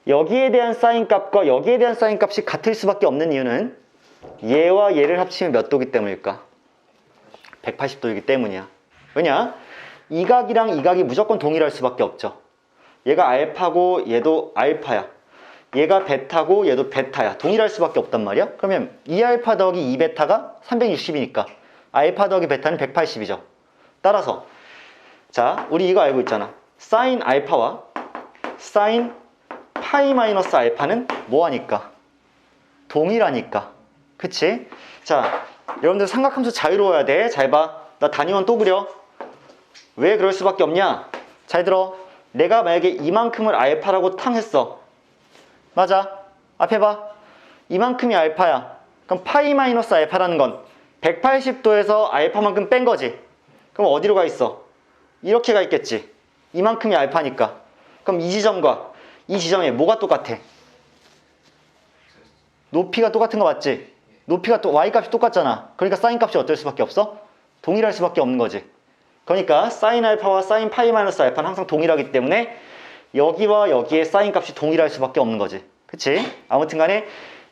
여기에 대한 sin 값과 여기에 대한 sin 값이 같을 수밖에 없는 이유는 얘와 얘를 합치면 몇 도기 때문일까? 180도이기 때문이야. 왜냐? 이 각이랑 이 각이 무조건 동일할 수밖에 없죠. 얘가 알파고 얘도 알파야. 얘가 베타고 얘도 베타야. 동일할 수밖에 없단 말이야. 그러면 2알파 더하기 2베타가 360이니까 알파 더하기 베타는 180이죠. 따라서 자 우리 이거 알고 있잖아. 사인 알파와 사인 파이 마이너스 알파는 뭐하니까? 동일하니까. 그치? 자 여러분들 삼각함수 자유로워야 돼. 잘 봐. 나 단위원 또 그려. 왜 그럴 수밖에 없냐? 잘 들어. 내가 만약에 이만큼을 알파라고 탕 했어. 맞아. 앞에 봐. 이만큼이 알파야. 그럼 파이 마이너스 알파라는 건 180도에서 알파만큼 뺀 거지. 그럼 어디로 가 있어? 이렇게 가 있겠지. 이만큼이 알파니까. 그럼 이 지점과 이 지점에 뭐가 똑같아? 높이가 똑같은 거 맞지? 높이가 또 y값이 똑같잖아. 그러니까 사인 값이 어떨 수밖에 없어? 동일할 수밖에 없는 거지. 그러니까 사인 알파와 사인 파이 마이너스 알파는 항상 동일하기 때문에 여기와 여기의 사인 값이 동일할 수밖에 없는 거지. 그치? 아무튼 간에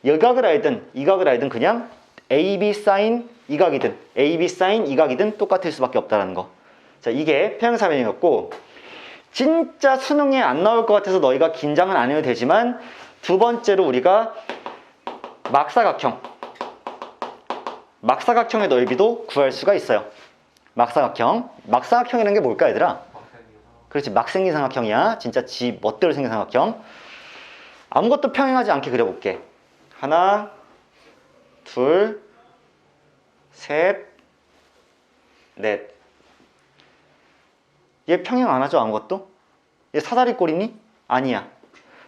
이 각을 알든 이 각을 알든 그냥 AB 사인 이 각이든 AB 사인 이 각이든 똑같을 수밖에 없다는 거. 자, 이게 평행사변형이었고 진짜 수능에 안 나올 것 같아서 너희가 긴장은 안 해도 되지만 두 번째로 우리가 막사각형의 넓이도 구할 수가 있어요. 막사각형이라는 게 뭘까 얘들아? 그렇지, 막 생긴 삼각형이야. 진짜 지 멋대로 생긴 삼각형. 아무것도 평행하지 않게 그려볼게. 하나, 둘, 셋, 넷. 얘 평행 안 하죠, 아무것도? 얘 사다리 꼴이니? 아니야.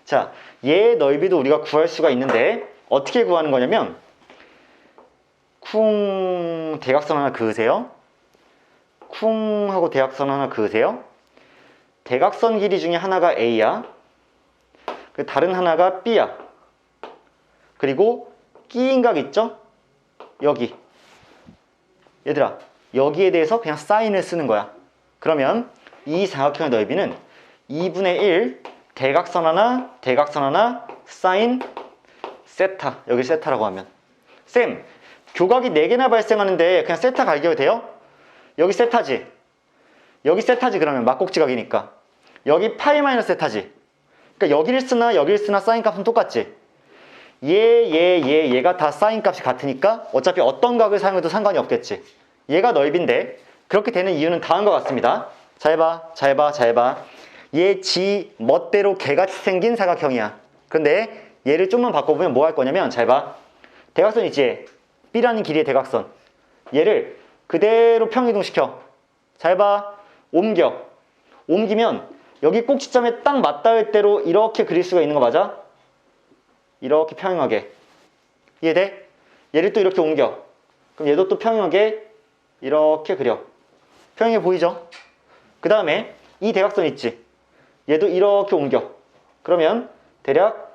자, 얘의 넓이도 우리가 구할 수가 있는데 어떻게 구하는 거냐면 쿵 대각선 하나 그으세요. 쿵 하고 대각선 하나 그으세요. 대각선 길이 중에 하나가 A야. 그 다른 하나가 B야. 그리고 끼인 각 있죠? 여기. 얘들아, 여기에 대해서 그냥 사인을 쓰는 거야. 그러면 이 삼각형의 넓이는 2분의 1 대각선 하나 사인 세타. 여기 세타라고 하면 쌤 교각이 4개나 발생하는데 그냥 세타 갈겨도 돼요? 여기 세타지. 여기 세타지. 그러면 막곡지각이니까 여기 파이 마이너스 세타지. 그러니까 여기를 쓰나 사인 값은 똑같지. 얘가 다 사인 값이 같으니까 어차피 어떤 각을 사용해도 상관이 없겠지. 얘가 넓인데 그렇게 되는 이유는 다음과 같습니다. 잘 봐. 얘 지 멋대로 개같이 생긴 사각형이야. 그런데 얘를 좀만 바꿔보면 뭐 할 거냐면 잘 봐. 대각선 있지? B라는 길이의 대각선. 얘를 그대로 평이동시켜. 잘 봐. 옮기면 여기 꼭지점에 딱 맞닿을 대로 이렇게 그릴 수가 있는 거 맞아? 이렇게 평행하게. 이해돼? 얘를 또 이렇게 옮겨. 그럼 얘도 또 평행하게 이렇게 그려. 평행해 보이죠? 그 다음에 이 대각선 있지? 얘도 이렇게 옮겨. 그러면 대략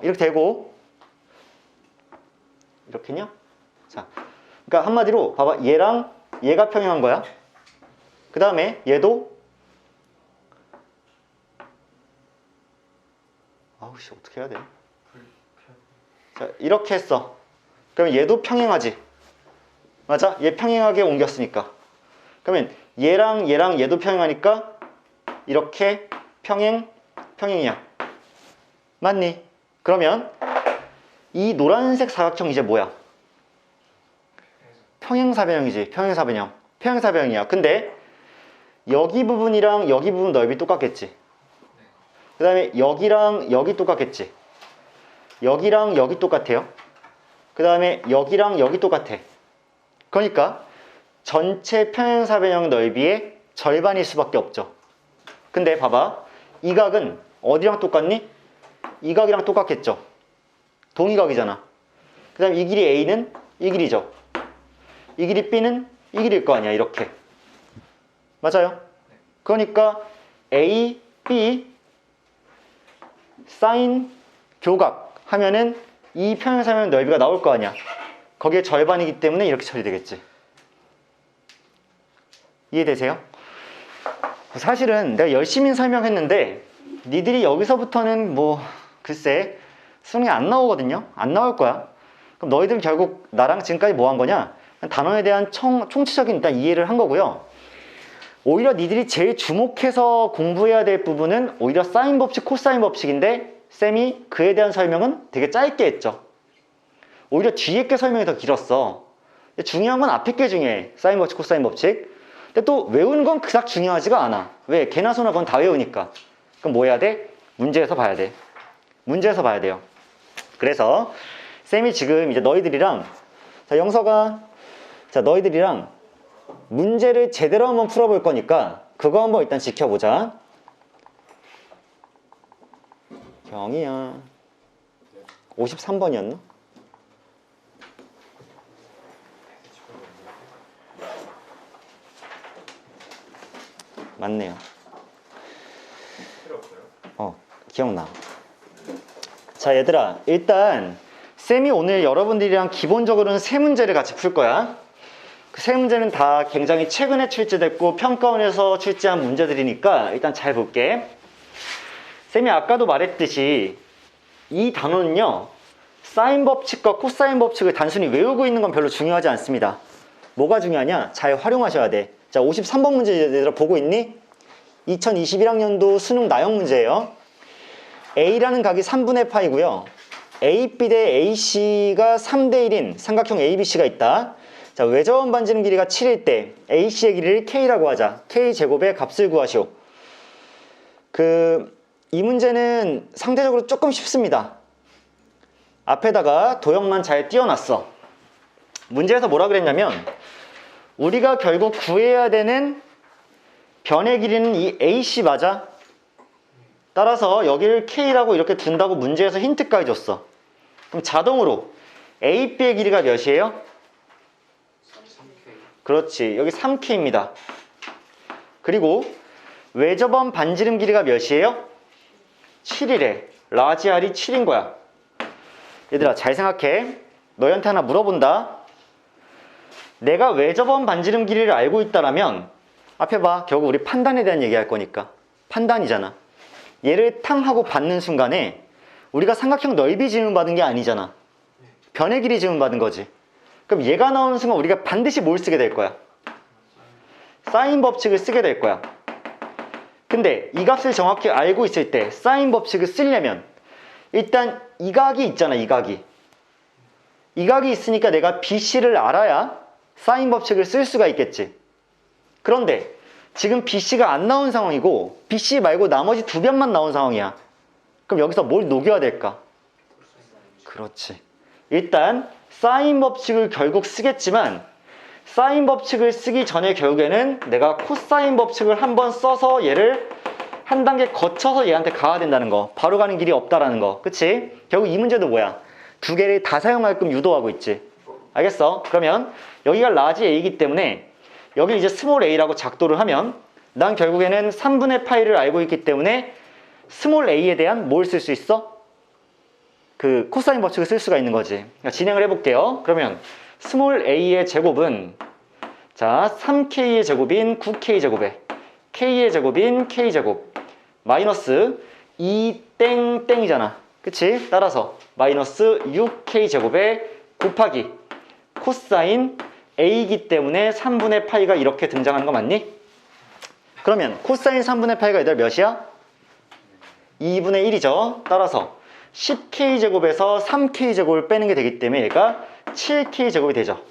이렇게 되고 이렇게냐? 자, 그러니까 한마디로 봐봐. 얘랑 얘가 평행한 거야. 그 다음에 얘도 어떻게 해야 돼? 자, 이렇게 했어. 그러면 얘도 평행하지. 맞아? 얘 평행하게 옮겼으니까. 그러면 얘랑 얘도 평행하니까 이렇게 평행이야. 맞니? 그러면 이 노란색 사각형 이제 뭐야? 평행사변형이지. 평행사변형이야. 근데 여기 부분이랑 여기 부분 넓이 똑같겠지. 그 다음에 여기랑 여기 똑같겠지. 여기랑 여기 똑같아요. 그 다음에 여기랑 여기 똑같아. 그러니까 전체 평행사변형 넓이의 절반일 수밖에 없죠. 근데 봐봐. 이 각은 어디랑 똑같니? 이 각이랑 똑같겠죠. 동의각이잖아. 그 다음에 이 길이 A는 이 길이죠. 이 길이 B는 이 길일 거 아니야. 이렇게. 맞아요? 그러니까 A, B 사인 교각 하면은 이 평행사변형 넓이가 나올 거 아니야. 거기에 절반이기 때문에 이렇게 처리되겠지. 이해되세요? 사실은 내가 열심히 설명했는데 니들이 여기서부터는 글쎄 수능이 안 나오거든요. 안 나올 거야. 그럼 너희들은 결국 나랑 지금까지 뭐 한 거냐? 단원에 대한 총체적인 일단 이해를 한 거고요. 오히려 니들이 제일 주목해서 공부해야 될 부분은 오히려 사인 법칙, 코사인 법칙인데 쌤이 그에 대한 설명은 되게 짧게 했죠. 오히려 뒤에 게 설명이 더 길었어. 중요한 건 앞에 게 중요해. 사인 법칙, 코사인 법칙. 근데 또 외우는 건 그닥 중요하지가 않아. 왜? 개나 소나 그건 다 외우니까. 그럼 뭐 해야 돼? 문제에서 봐야 돼. 문제에서 봐야 돼요. 그래서 쌤이 지금 이제 너희들이랑 영서가 너희들이랑 문제를 제대로 한번 풀어볼 거니까 그거 한번 일단 지켜보자. 경이야. 53번이었나? 맞네요. 기억나. 자, 얘들아, 일단 쌤이 오늘 여러분들이랑 기본적으로는 세 문제를 같이 풀 거야. 그 세 문제는 다 굉장히 최근에 출제됐고 평가원에서 출제한 문제들이니까 일단 잘 볼게. 쌤이 아까도 말했듯이 이 단원은요, 사인 법칙과 코사인 법칙을 단순히 외우고 있는 건 별로 중요하지 않습니다. 뭐가 중요하냐? 잘 활용하셔야 돼. 자, 53번 문제 얘들아 보고 있니? 2021학년도 수능 나형 문제예요. A라는 각이 3분의 파이고요. AB 대 AC가 3대 1인 삼각형 ABC가 있다. 자, 외접원 반지름 길이가 7일 때 AC의 길이를 K라고 하자. K제곱의 값을 구하시오. 이 문제는 상대적으로 조금 쉽습니다. 앞에다가 도형만 잘 띄워놨어. 문제에서 뭐라 그랬냐면 우리가 결국 구해야 되는 변의 길이는 이 AC 맞아? 따라서 여기를 K라고 이렇게 둔다고 문제에서 힌트까지 줬어. 그럼 자동으로 AB의 길이가 몇이에요? 3K. 그렇지. 여기 3K입니다. 그리고 외접원 반지름 길이가 몇이에요? 7이래. 라지 R이 7인 거야. 얘들아 잘 생각해. 너희한테 하나 물어본다. 내가 외접원 반지름 길이를 알고 있다라면 앞에 봐. 결국 우리 판단에 대한 얘기할 거니까. 판단이잖아. 얘를 탕 하고 받는 순간에 우리가 삼각형 넓이 질문 받은 게 아니잖아. 변의 길이 질문 받은 거지. 그럼 얘가 나오는 순간 우리가 반드시 뭘 쓰게 될 거야? 사인 법칙을 쓰게 될 거야. 근데 이 값을 정확히 알고 있을 때 사인 법칙을 쓰려면 일단 이 각이 있잖아. 이 각이. 이 각이 있으니까 내가 BC를 알아야 사인 법칙을 쓸 수가 있겠지. 그런데 지금 BC가 안 나온 상황이고 BC 말고 나머지 두 변만 나온 상황이야. 그럼 여기서 뭘 녹여야 될까? 그렇지. 일단 사인 법칙을 결국 쓰겠지만 사인 법칙을 쓰기 전에 결국에는 내가 코사인 법칙을 한번 써서 얘를 한 단계 거쳐서 얘한테 가야 된다는 거. 바로 가는 길이 없다라는 거. 그치? 결국 이 문제도 뭐야? 두 개를 다 사용하게끔 유도하고 있지. 알겠어? 그러면 여기가 라지 A이기 때문에 여기 이제 스몰 a라고 작도를 하면 난 결국에는 3분의 파이를 알고 있기 때문에 스몰 a에 대한 뭘 쓸 수 있어? 그 코사인 법칙을 쓸 수가 있는 거지. 그러니까 진행을 해볼게요. 그러면 스몰 a의 제곱은 자 3k의 제곱인 9k 제곱에 k의 제곱인 k제곱 마이너스 2땡땡이잖아. 그치? 따라서 마이너스 6k 제곱에 곱하기 코사인 a이기 때문에 3분의 파이가 이렇게 등장하는 거 맞니? 그러면 코사인 3분의 파이가 얘들 몇이야? 2분의 1이죠. 따라서 10k제곱에서 3k제곱을 빼는 게 되기 때문에 얘가 7k제곱이 되죠.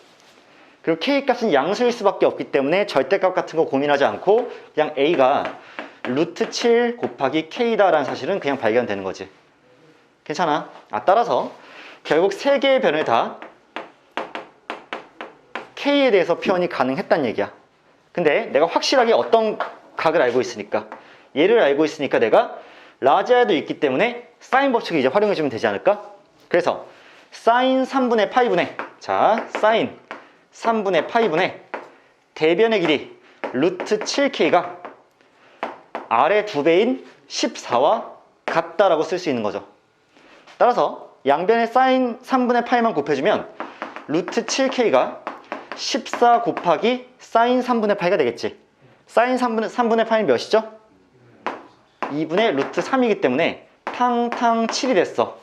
그리고 k값은 양수일 수밖에 없기 때문에 절대값 같은 거 고민하지 않고 그냥 a가 루트 7 곱하기 k다 라는 사실은 그냥 발견되는 거지. 괜찮아? 따라서 결국 세 개의 변을 다 k에 대해서 표현이 가능했단 얘기야. 근데 내가 확실하게 어떤 각을 알고 있으니까 얘를 알고 있으니까 내가 라지아도 있기 때문에 사인 법칙을 이제 활용해주면 되지 않을까? 그래서 사인 3분의 파이분의 자 사인 3분의 파이분의 대변의 길이 루트 7k가 아래 2배인 14와 같다라고 쓸 수 있는 거죠. 따라서 양변에 사인 3분의 파이만 곱해주면 루트 7k가 14 곱하기 사인 3분의 파이가 되겠지. 사인 3분의 파이는 몇이죠? 2분의 루트 3이기 때문에 탕탕 7이 됐어.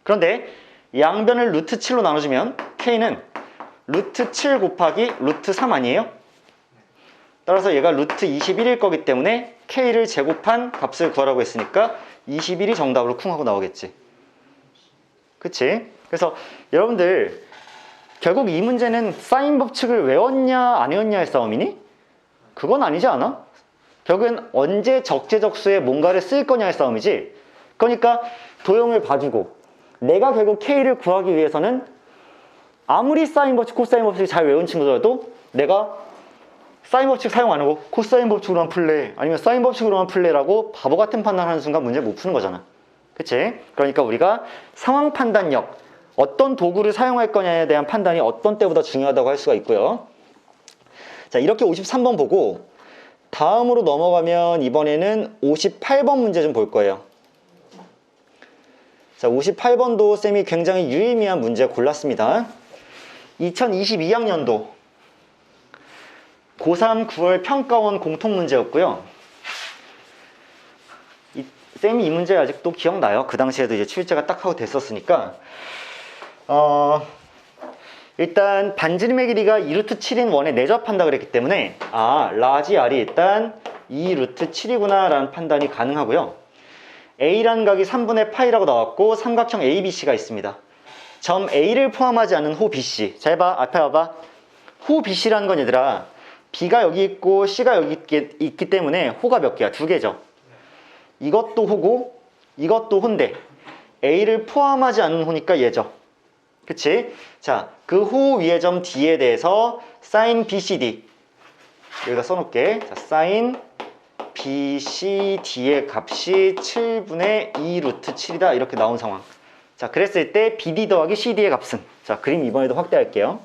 그런데 양변을 루트 7로 나눠주면 k는 루트 7 곱하기 루트 3 아니에요? 따라서 얘가 루트 21일 거기 때문에 k를 제곱한 값을 구하라고 했으니까 21이 정답으로 쿵 하고 나오겠지. 그치? 그래서 여러분들 결국 이 문제는 사인 법칙을 외웠냐 안 외웠냐의 싸움이니? 그건 아니지 않아? 결국엔 언제 적재적소에 뭔가를 쓸 거냐의 싸움이지. 그러니까 도형을 봐주고 내가 결국 k를 구하기 위해서는 아무리 사인 법칙, 코사인 법칙 잘 외운 친구들도 내가 사인 법칙 사용 안 하고 코사인 법칙으로만 풀래 아니면 사인 법칙으로만 풀래라고 바보 같은 판단하는 순간 문제 못 푸는 거잖아. 그치? 그러니까 우리가 상황 판단력 어떤 도구를 사용할 거냐에 대한 판단이 어떤 때보다 중요하다고 할 수가 있고요. 자, 이렇게 53번 보고 다음으로 넘어가면 이번에는 58번 문제 좀 볼 거예요. 자, 58번도 쌤이 굉장히 유의미한 문제 골랐습니다. 2022학년도 고3 9월 평가원 공통문제였고요. 쌤이 이 문제 아직도 기억나요. 그 당시에도 이제 출제가 딱 하고 됐었으니까. 일단 반지름의 길이가 2루트 7인 원에 내접한다 그랬기 때문에 라지 R이 일단 2루트 7이구나 라는 판단이 가능하고요. A라는 각이 3분의 파이라고 나왔고 삼각형 ABC가 있습니다. 점 A를 포함하지 않은 호 BC. 잘 봐. 앞에 봐봐. 호 BC라는 건 얘들아 B가 여기 있고 C가 여기 있기 때문에 호가 몇 개야? 두 개죠. 이것도 호고 이것도 호인데 A를 포함하지 않는 호니까 얘죠. 그치? 자, 그 호 위의 점 D에 대해서 sin BCD 여기다 써놓을게. 자, sin BCD의 값이 7분의 2 루트 7이다 이렇게 나온 상황. 자, 그랬을 때 BD 더하기 CD의 값은 자, 그림 이번에도 확대할게요.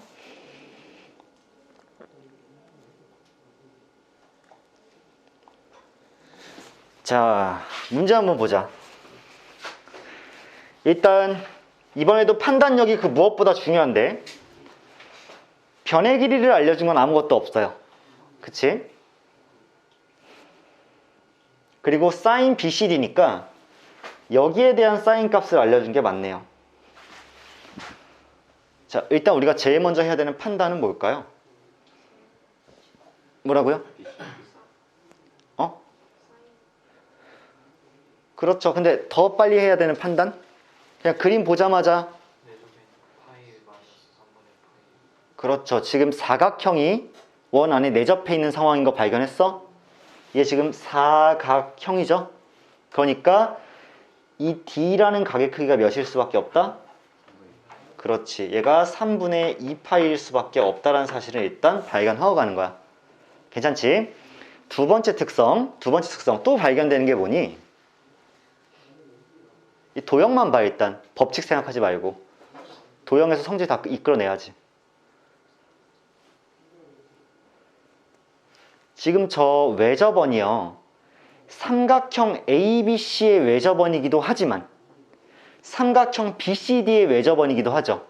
자, 문제 한번 보자. 일단 이번에도 판단력이 그 무엇보다 중요한데 변의 길이를 알려준 건 아무것도 없어요. 그치? 그리고 사인 BCD니까 여기에 대한 사인 값을 알려준 게 맞네요. 자, 일단 우리가 제일 먼저 해야 되는 판단은 뭘까요? 뭐라고요? 어? 그렇죠. 근데 더 빨리 해야 되는 판단? 그냥 그림 보자마자 그렇죠. 지금 사각형이 원 안에 내접해 있는 상황인 거 발견했어? 얘 지금 사각형이죠? 그러니까 이 D라는 각의 크기가 몇일 수밖에 없다? 그렇지. 얘가 3분의 2파일 수밖에 없다라는 사실을 일단 발견하고 가는 거야. 괜찮지? 두 번째 특성 또 발견되는 게 뭐니? 이 도형만 봐 일단. 법칙 생각하지 말고. 도형에서 성질 다 이끌어내야지. 지금 저 외접원이요. 삼각형 ABC의 외접원이기도 하지만 삼각형 BCD의 외접원이기도 하죠.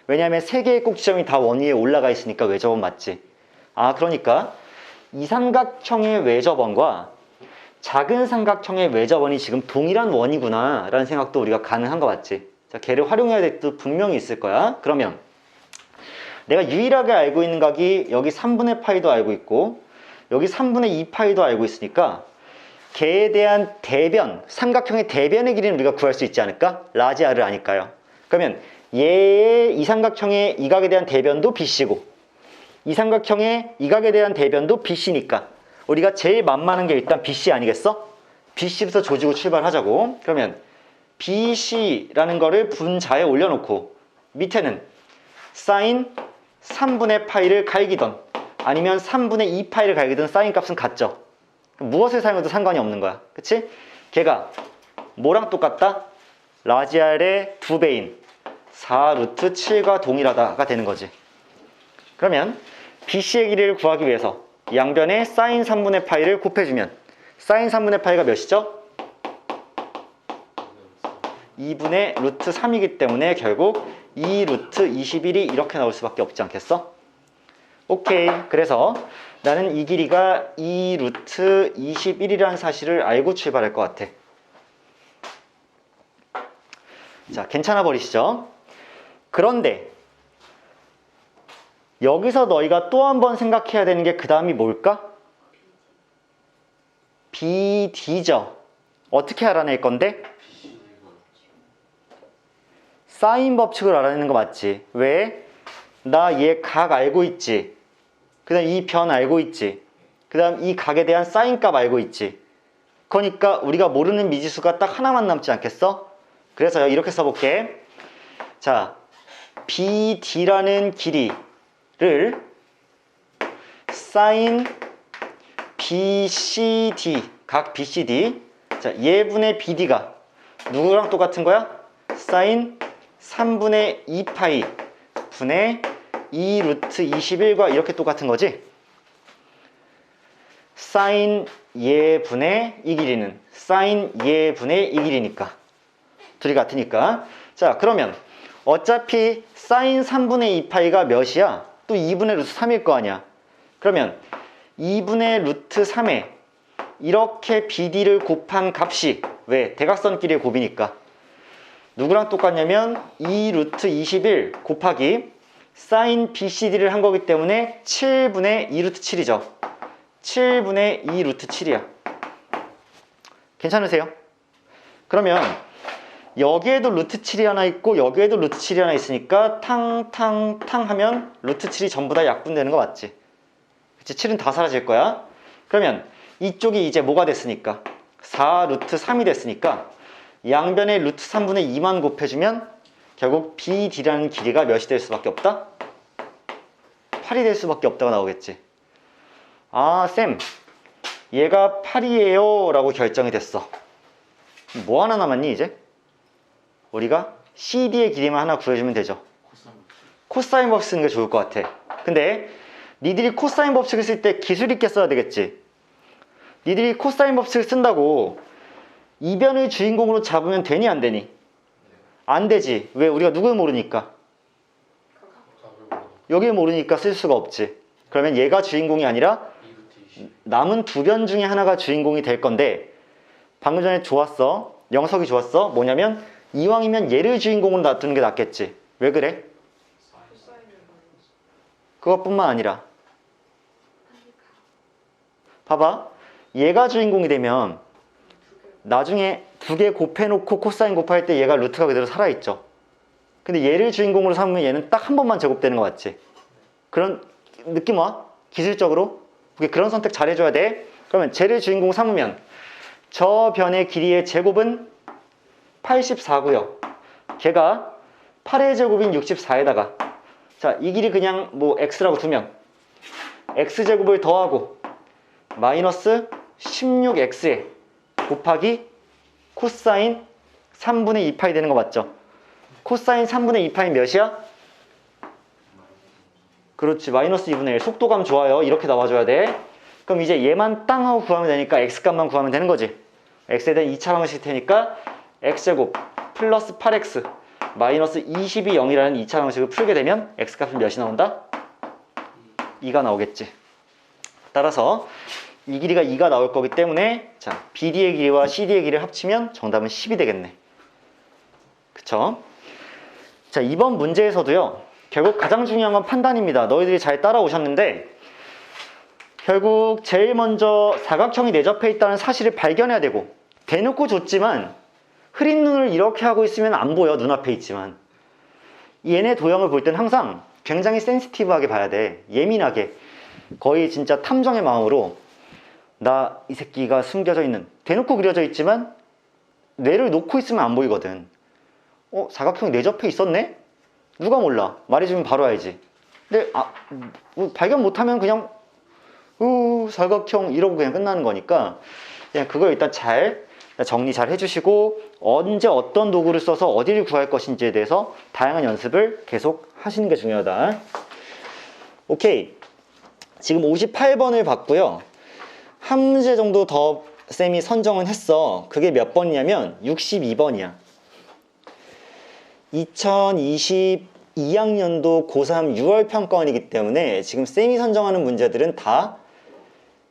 왜냐하면 세 개의 꼭지점이 다 원 위에 올라가 있으니까 외접원 맞지? 아, 그러니까 이 삼각형의 외접원과 작은 삼각형의 외접원이 지금 동일한 원이구나 라는 생각도 우리가 가능한 거 맞지? 자, 걔를 활용해야 될 뜻도 분명히 있을 거야. 그러면 내가 유일하게 알고 있는 각이 여기 3분의 파이도 알고 있고 여기 3분의 2파이도 알고 있으니까 걔에 대한 대변, 삼각형의 대변의 길이는 우리가 구할 수 있지 않을까? 라지 R을 아니까요. 그러면 얘의 이 삼각형의 이 각에 대한 대변도 BC고 이 삼각형의 이 각에 대한 대변도 BC니까 우리가 제일 만만한 게 일단 BC 아니겠어? BC부터 조지고 출발하자고. 그러면 BC라는 거를 분자에 올려놓고 밑에는 사인 3분의 파이를 갈기던 아니면 3분의 2파이를 갈기던 사인 값은 같죠. 무엇을 사용해도 상관이 없는 거야. 그치? 걔가 뭐랑 똑같다? 라지 R의 2배인 4루트 7과 동일하다가 되는 거지. 그러면 BC의 길이를 구하기 위해서 양변에 사인 3분의 파이를 곱해주면 사인 3분의 파이가 몇이죠? 2분의 루트 3이기 때문에 결국 2루트 21이 이렇게 나올 수밖에 없지 않겠어? 오케이. 그래서 나는 이 길이가 2루트 21이라는 사실을 알고 출발할 것 같아. 자, 괜찮아 버리시죠? 그런데 여기서 너희가 또 한 번 생각해야 되는 게 그 다음이 뭘까? BD죠. 어떻게 알아낼 건데? 사인 법칙을 알아내는 거 맞지? 왜? 나 얘 각 알고 있지? 그 다음 이 변 알고 있지? 그 다음 이 각에 대한 사인 값 알고 있지? 그러니까 우리가 모르는 미지수가 딱 하나만 남지 않겠어? 그래서 이렇게 써볼게. 자, BD라는 길이를 사인 BCD, 각 BCD. 자, 얘분의 BD가 누구랑 똑같은 거야? 사인 3분의 2파이 분의 2루트 21과 이렇게 똑같은 거지? 사인 얘분의 이 길이는 사인 얘분의 이 길이니까 둘이 같으니까. 자, 그러면 어차피 사인 3분의 2파이가 몇이야? 또 2분의 루트 3일 거 아니야. 그러면 2분의 루트 3에 이렇게 BD를 곱한 값이 왜? 대각선끼리의 곱이니까 누구랑 똑같냐면 2루트 21 곱하기 사인 BCD를 한 거기 때문에 7분의 2루트 7이죠. 7분의 2루트 7이야. 괜찮으세요? 그러면 여기에도 루트 7이 하나 있고 여기에도 루트 7이 하나 있으니까 탕탕탕 하면 루트 7이 전부 다 약분되는 거 맞지? 그치? 7은 다 사라질 거야. 그러면 이쪽이 이제 뭐가 됐으니까 4루트 3이 됐으니까 양변에 루트 3분의 2만 곱해주면 결국 BD라는 길이가 몇이 될 수밖에 없다? 8이 될 수밖에 없다고 나오겠지. 아, 쌤, 얘가 8이에요 라고 결정이 됐어. 뭐 하나 남았니 이제? 우리가 CD의 길이만 하나 구해주면 되죠. 코사인 법칙 쓰는 게 좋을 것 같아. 근데 니들이 코사인 법칙을 쓸 때 기술 있게 써야 되겠지. 니들이 코사인 법칙을 쓴다고 이변을 주인공으로 잡으면 되니 안 되니? 안 되지. 왜? 우리가 누굴 모르니까. 여기 모르니까 쓸 수가 없지. 그러면 얘가 주인공이 아니라 2부터 20. 남은 두 변 중에 하나가 주인공이 될 건데 방금 전에 좋았어. 영석이 좋았어. 뭐냐면 이왕이면 얘를 주인공으로 놔두는 게 낫겠지. 왜 그래? 그것뿐만 아니라 봐봐. 얘가 주인공이 되면 나중에 두 개 곱해놓고 코사인 곱할 때 얘가 루트가 그대로 살아있죠. 근데 얘를 주인공으로 삼으면 얘는 딱 한 번만 제곱되는 거 맞지? 그런 느낌 와? 기술적으로? 그런 선택 잘 해줘야 돼. 그러면 쟤를 주인공 삼으면 저 변의 길이의 제곱은 84고요. 걔가 8의 제곱인 64에다가 자, 이 길이 그냥 뭐 x라고 두면 x제곱을 더하고 마이너스 16x에 곱하기 코사인 3분의 2파이 되는 거 맞죠? 코사인 3분의 2파이 몇이야? 그렇지, 마이너스 2분의 1. 속도감 좋아요. 이렇게 나와줘야 돼. 그럼 이제 얘만 땅 하고 구하면 되니까 x값만 구하면 되는 거지. x에 대한 2차 방식일 테니까 x제곱 플러스 8x 마이너스 20이 0이라는 2차 방식을 풀게 되면 x값은 몇이 나온다? 2가 나오겠지. 따라서 이 길이가 2가 나올 거기 때문에 자, BD의 길이와 CD의 길이를 합치면 정답은 10이 되겠네. 그쵸? 자, 이번 문제에서도요. 결국 가장 중요한 건 판단입니다. 너희들이 잘 따라오셨는데 결국 제일 먼저 사각형이 내접해 있다는 사실을 발견해야 되고 대놓고 줬지만 흐린 눈을 이렇게 하고 있으면 안 보여. 눈앞에 있지만 얘네 도형을 볼 땐 항상 굉장히 센시티브하게 봐야 돼. 예민하게 거의 진짜 탐정의 마음으로 나 이 새끼가 숨겨져 있는 대놓고 그려져 있지만 뇌를 놓고 있으면 안 보이거든. 사각형이 내접해 있었네? 누가 몰라. 말해주면 바로 알지. 근데 발견 못하면 그냥 사각형 이러고 그냥 끝나는 거니까 그냥 그걸 일단 잘 정리 잘 해주시고 언제 어떤 도구를 써서 어디를 구할 것인지에 대해서 다양한 연습을 계속 하시는 게 중요하다. 오케이. 지금 58번을 봤고요. 한 문제 정도 더 쌤이 선정은 했어. 그게 몇 번이냐면 62번이야. 2022학년도 고3 6월 평가원이기 때문에 지금 쌤이 선정하는 문제들은 다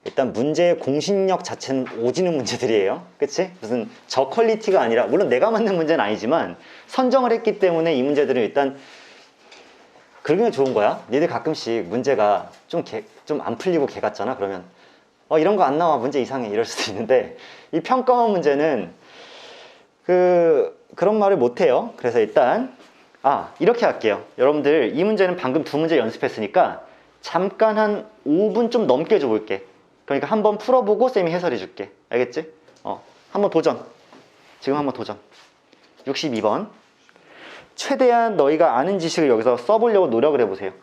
일단 문제의 공신력 자체는 오지는 문제들이에요. 그치? 무슨 저퀄리티가 아니라 물론 내가 만든 문제는 아니지만 선정을 했기 때문에 이 문제들은 일단 그러면 좋은 거야. 니들 가끔씩 문제가 좀 안 풀리고 개 같잖아. 그러면 이런 거 안 나와. 문제 이상해. 이럴 수도 있는데 이 평가원 문제는 그런 말을 못 해요. 그래서 일단 이렇게 할게요. 여러분들 이 문제는 방금 두 문제 연습했으니까 잠깐 한 5분 좀 넘게 줘볼게. 그러니까 한번 풀어보고 쌤이 해설해 줄게. 알겠지? 한번 도전. 지금 한번 도전. 62번. 최대한 너희가 아는 지식을 여기서 써보려고 노력을 해보세요.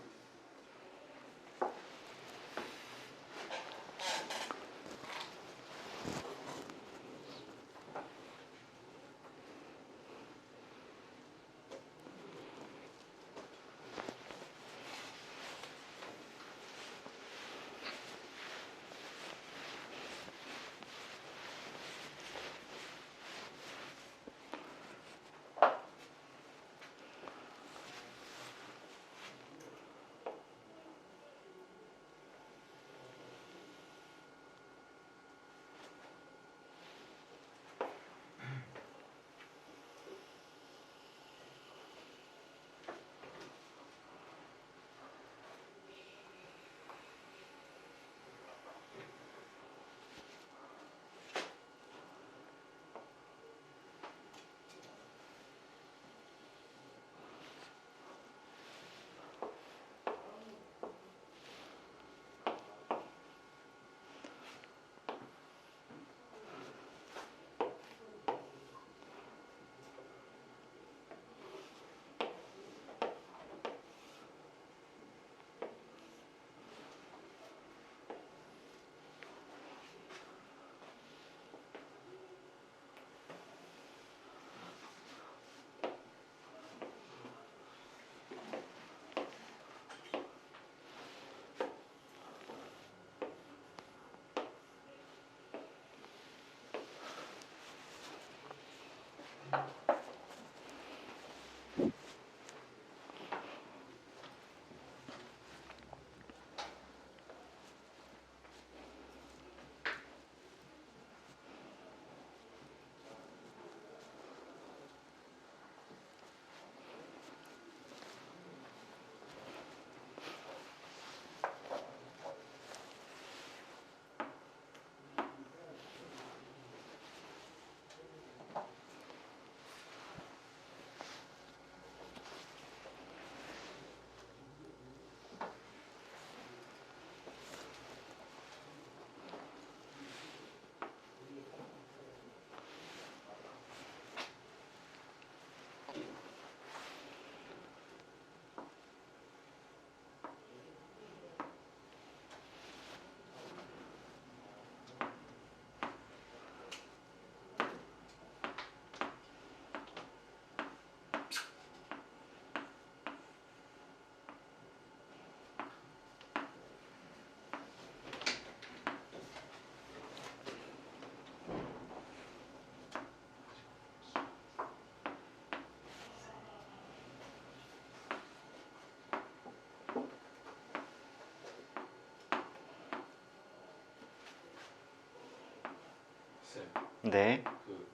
쌤, 네. 그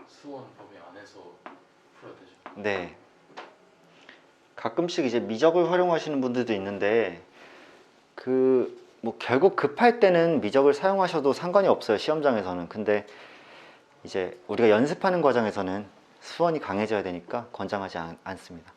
수원 범위 안에서 풀어야 되죠. 네. 가끔씩 이제 미적을 활용하시는 분들도 있는데 그 뭐 결국 급할 때는 미적을 사용하셔도 상관이 없어요, 시험장에서는. 근데 이제 우리가 연습하는 과정에서는 수원이 강해져야 되니까 권장하지 않습니다.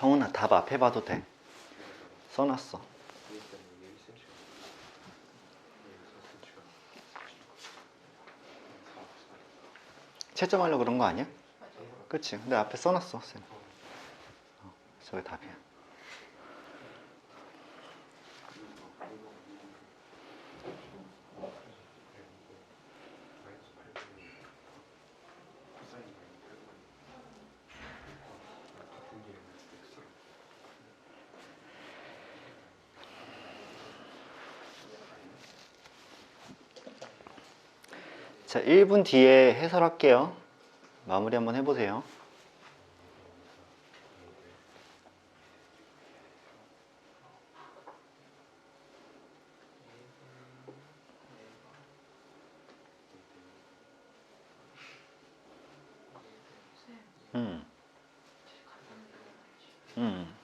성훈아, 답 앞에 봐도 돼. 써놨어. 채점하려고 그런 거 아니야? 그치? 근데 앞에 써놨어, 쌤. 저게 답이야. 자, 1분 뒤에 해설할게요. 마무리 한번 해보세요. 음. 음.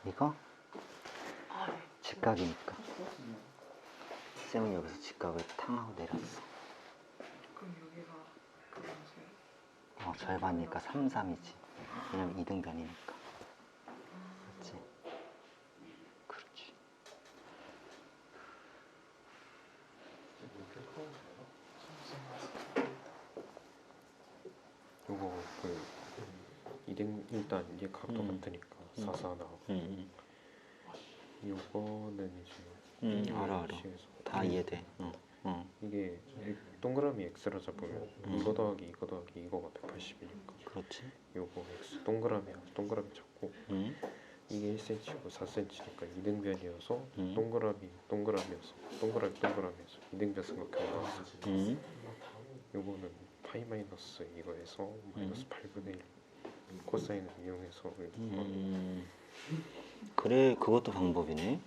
이거? 직각이니까. 쌤은 여기서 직각을 탕하고 내렸어. 그럼 여기가 그거세요? 절반이니까 3, 3이지. 왜냐면 이등변이니까. 맞지? 그렇지. 요거 그 일단 이게 각도 같으니까 4, 4 나오고 요거는 이제 알아. 다 이해돼. 이게 동그라미 x라 잡으면 이거 더하기 이거 더하기 이거가 180이니까 그렇지. 요거 x 동그라미 잡고 이게 1cm고 4cm니까 이등변이어서 동그라미여서 이등변 삼각형이 나왔어요. 요거는 파이 마이너스 이거에서 마이너스 8분의 1 코사인을 이용해서 그래, 그것도 방법이네.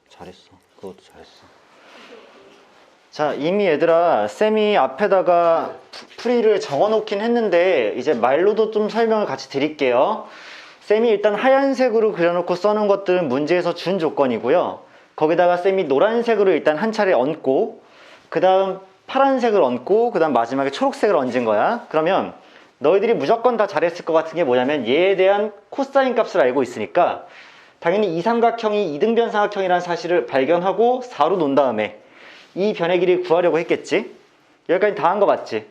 잘했어. 그것도 잘했어. 자, 이미 얘들아, 쌤이 앞에다가 풀이를 적어놓긴 했는데 이제 말로도 좀 설명을 같이 드릴게요. 쌤이 일단 하얀색으로 그려놓고 써놓은 것들은 문제에서 준 조건이고요. 거기다가 쌤이 노란색으로 일단 한 차례 얹고 그 다음 파란색을 얹고 그 다음 마지막에 초록색을 얹은 거야. 그러면 너희들이 무조건 다 잘했을 것 같은 게 뭐냐면 얘에 대한 코사인 값을 알고 있으니까 당연히 이 삼각형이 이등변 삼각형이라는 사실을 발견하고 4로 놓은 다음에 이 변의 길이를 구하려고 했겠지. 여기까지 다 한 거 맞지?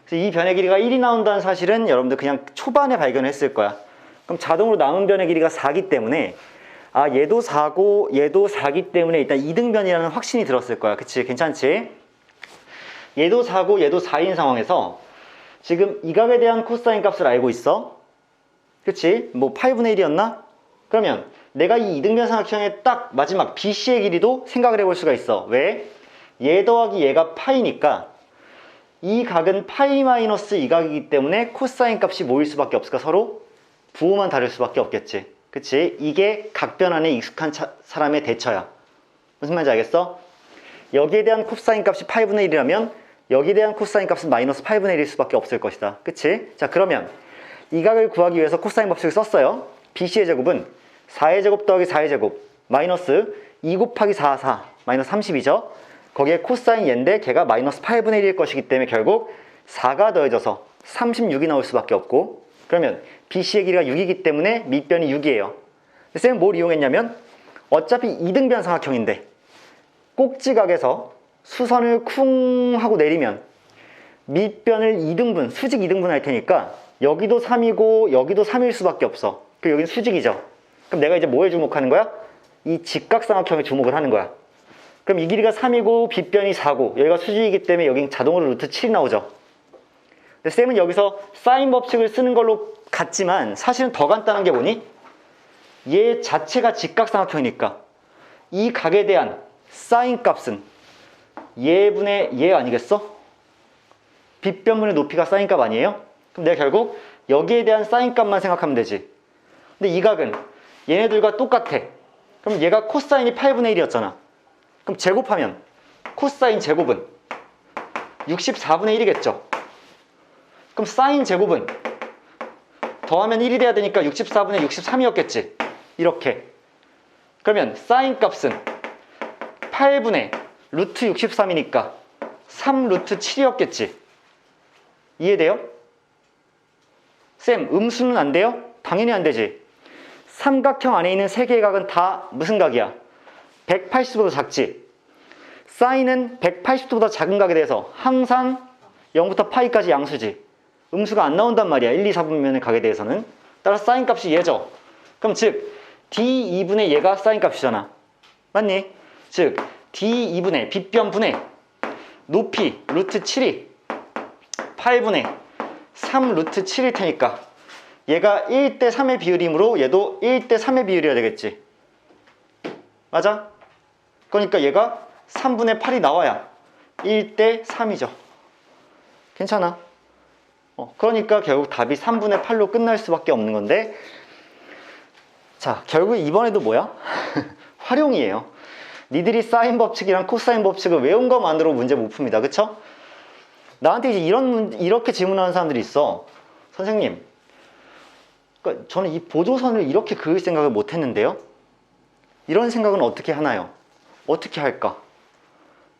그래서 이 변의 길이가 1이 나온다는 사실은 여러분들 그냥 초반에 발견했을 거야. 그럼 자동으로 남은 변의 길이가 4기 때문에 얘도 4고 얘도 4기 때문에 일단 이등변이라는 확신이 들었을 거야. 그치? 괜찮지? 얘도 4고 얘도 4인 상황에서 지금 이 각에 대한 코사인 값을 알고 있어. 그치? 뭐 8분의 1이었나? 그러면 내가 이 이등변 삼각형의 딱 마지막 BC의 길이도 생각을 해볼 수가 있어. 왜? 얘 더하기 얘가 파이니까 이 각은 파이 마이너스 이 각이기 때문에 코사인 값이 뭐일 수밖에 없을까? 서로 부호만 다를 수밖에 없겠지. 그치? 이게 각변환에 익숙한 사람의 대처야. 무슨 말인지 알겠어? 여기에 대한 코사인 값이 8분의 1이라면 여기에 대한 코사인 값은 마이너스 8분의 1일 수밖에 없을 것이다. 그치? 자, 그러면 이 각을 구하기 위해서 코사인 법칙을 썼어요. BC의 제곱은 4의 제곱 더하기 4의 제곱 마이너스 2 곱하기 4, 4 마이너스 30이죠. 거기에 코사인 얘인데 걔가 마이너스 8분의 1일 것이기 때문에 결국 4가 더해져서 36이 나올 수밖에 없고, 그러면 BC의 길이가 6이기 때문에 밑변이 6이에요. 쌤은 뭘 이용했냐면 어차피 이등변 삼각형인데 꼭지각에서 수선을 쿵 하고 내리면 밑변을 2등분, 수직 2등분 할 테니까 여기도 3이고 여기도 3일 수밖에 없어. 그리고 여기는 수직이죠. 그럼 내가 이제 뭐에 주목하는 거야? 이 직각삼각형에 주목을 하는 거야. 그럼 이 길이가 3이고 빗변이 4고 여기가 수직이기 때문에 여긴 자동으로 루트 7이 나오죠. 근데 쌤은 여기서 사인 법칙을 쓰는 걸로 같지만 사실은 더 간단한 게 뭐니? 얘 자체가 직각삼각형이니까 이 각에 대한 사인 값은 얘분의 얘 아니겠어? 빗변분의 높이가 사인 값 아니에요? 그럼 내가 결국 여기에 대한 사인 값만 생각하면 되지. 근데 이 각은 얘네들과 똑같아. 그럼 얘가 코사인이 8분의 1이었잖아. 그럼 제곱하면 코사인 제곱은 64분의 1이겠죠. 그럼 사인 제곱은 더하면 1이 돼야 되니까 64분의 63이었겠지. 이렇게. 그러면 사인 값은 8분의 루트 63이니까 3 루트 7이었겠지. 이해돼요? 쌤, 음수는 안 돼요? 당연히 안 되지. 삼각형 안에 있는 세 개의 각은 다 무슨 각이야? 180도보다 작지. 사인은 180도보다 작은 각에 대해서 항상 0부터 파이까지 양수지. 음수가 안 나온단 말이야. 1, 2, 4분면의 각에 대해서는. 따라서 사인 값이 얘죠. 그럼 즉 D2분의 얘가 사인 값이잖아. 맞니? 즉 D2분의 빗변분의 높이 루트 7이 8분의 3 루트 7일 테니까 얘가 1대 3의 비율이므로 얘도 1대 3의 비율이어야 되겠지. 맞아? 그러니까 얘가 3분의 8이 나와야 1대 3이죠. 괜찮아. 그러니까 결국 답이 3분의 8로 끝날 수밖에 없는 건데, 자, 결국 이번에도 뭐야? 활용이에요. 니들이 사인 법칙이랑 코사인 법칙을 외운 것만으로 문제 못 풉니다. 그쵸? 나한테 이제 이렇게 질문하는 사람들이 있어. 선생님, 그러니까 저는 이 보조선을 이렇게 그을 생각을 못 했는데요? 이런 생각은 어떻게 하나요? 어떻게 할까?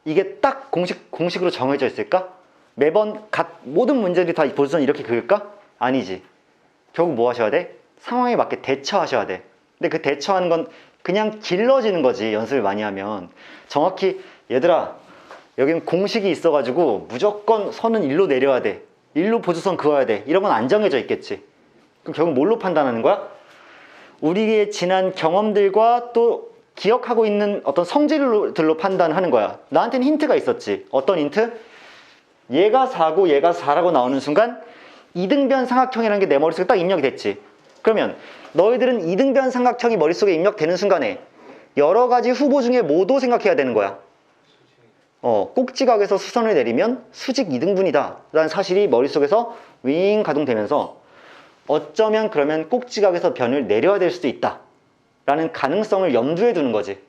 이게 딱 공식으로 정해져 있을까? 매번 모든 문제들이 다 보조선 이렇게 그을까? 아니지. 결국 뭐 하셔야 돼? 상황에 맞게 대처하셔야 돼. 근데 그 대처하는 건 그냥 길러지는 거지, 연습을 많이 하면. 정확히 얘들아, 여기는 공식이 있어가지고 무조건 선은 일로 내려야 돼, 일로 보조선 그어야 돼, 이런 건 안 정해져 있겠지. 그럼 결국 뭘로 판단하는 거야? 우리의 지난 경험들과 또 기억하고 있는 어떤 성질들로 판단하는 거야. 나한테는 힌트가 있었지. 어떤 힌트? 얘가 4고 얘가 4라고 나오는 순간 이등변 삼각형이라는 게 내 머릿속에 딱 입력이 됐지. 그러면 너희들은 이등변 삼각형이 머릿속에 입력되는 순간에 여러 가지 후보 중에 뭐도 생각해야 되는 거야. 꼭지각에서 수선을 내리면 수직 2등분이다 라는 사실이 머릿속에서 윙 가동되면서 어쩌면 그러면 꼭지각에서 변을 내려야 될 수도 있다 라는 가능성을 염두에 두는 거지.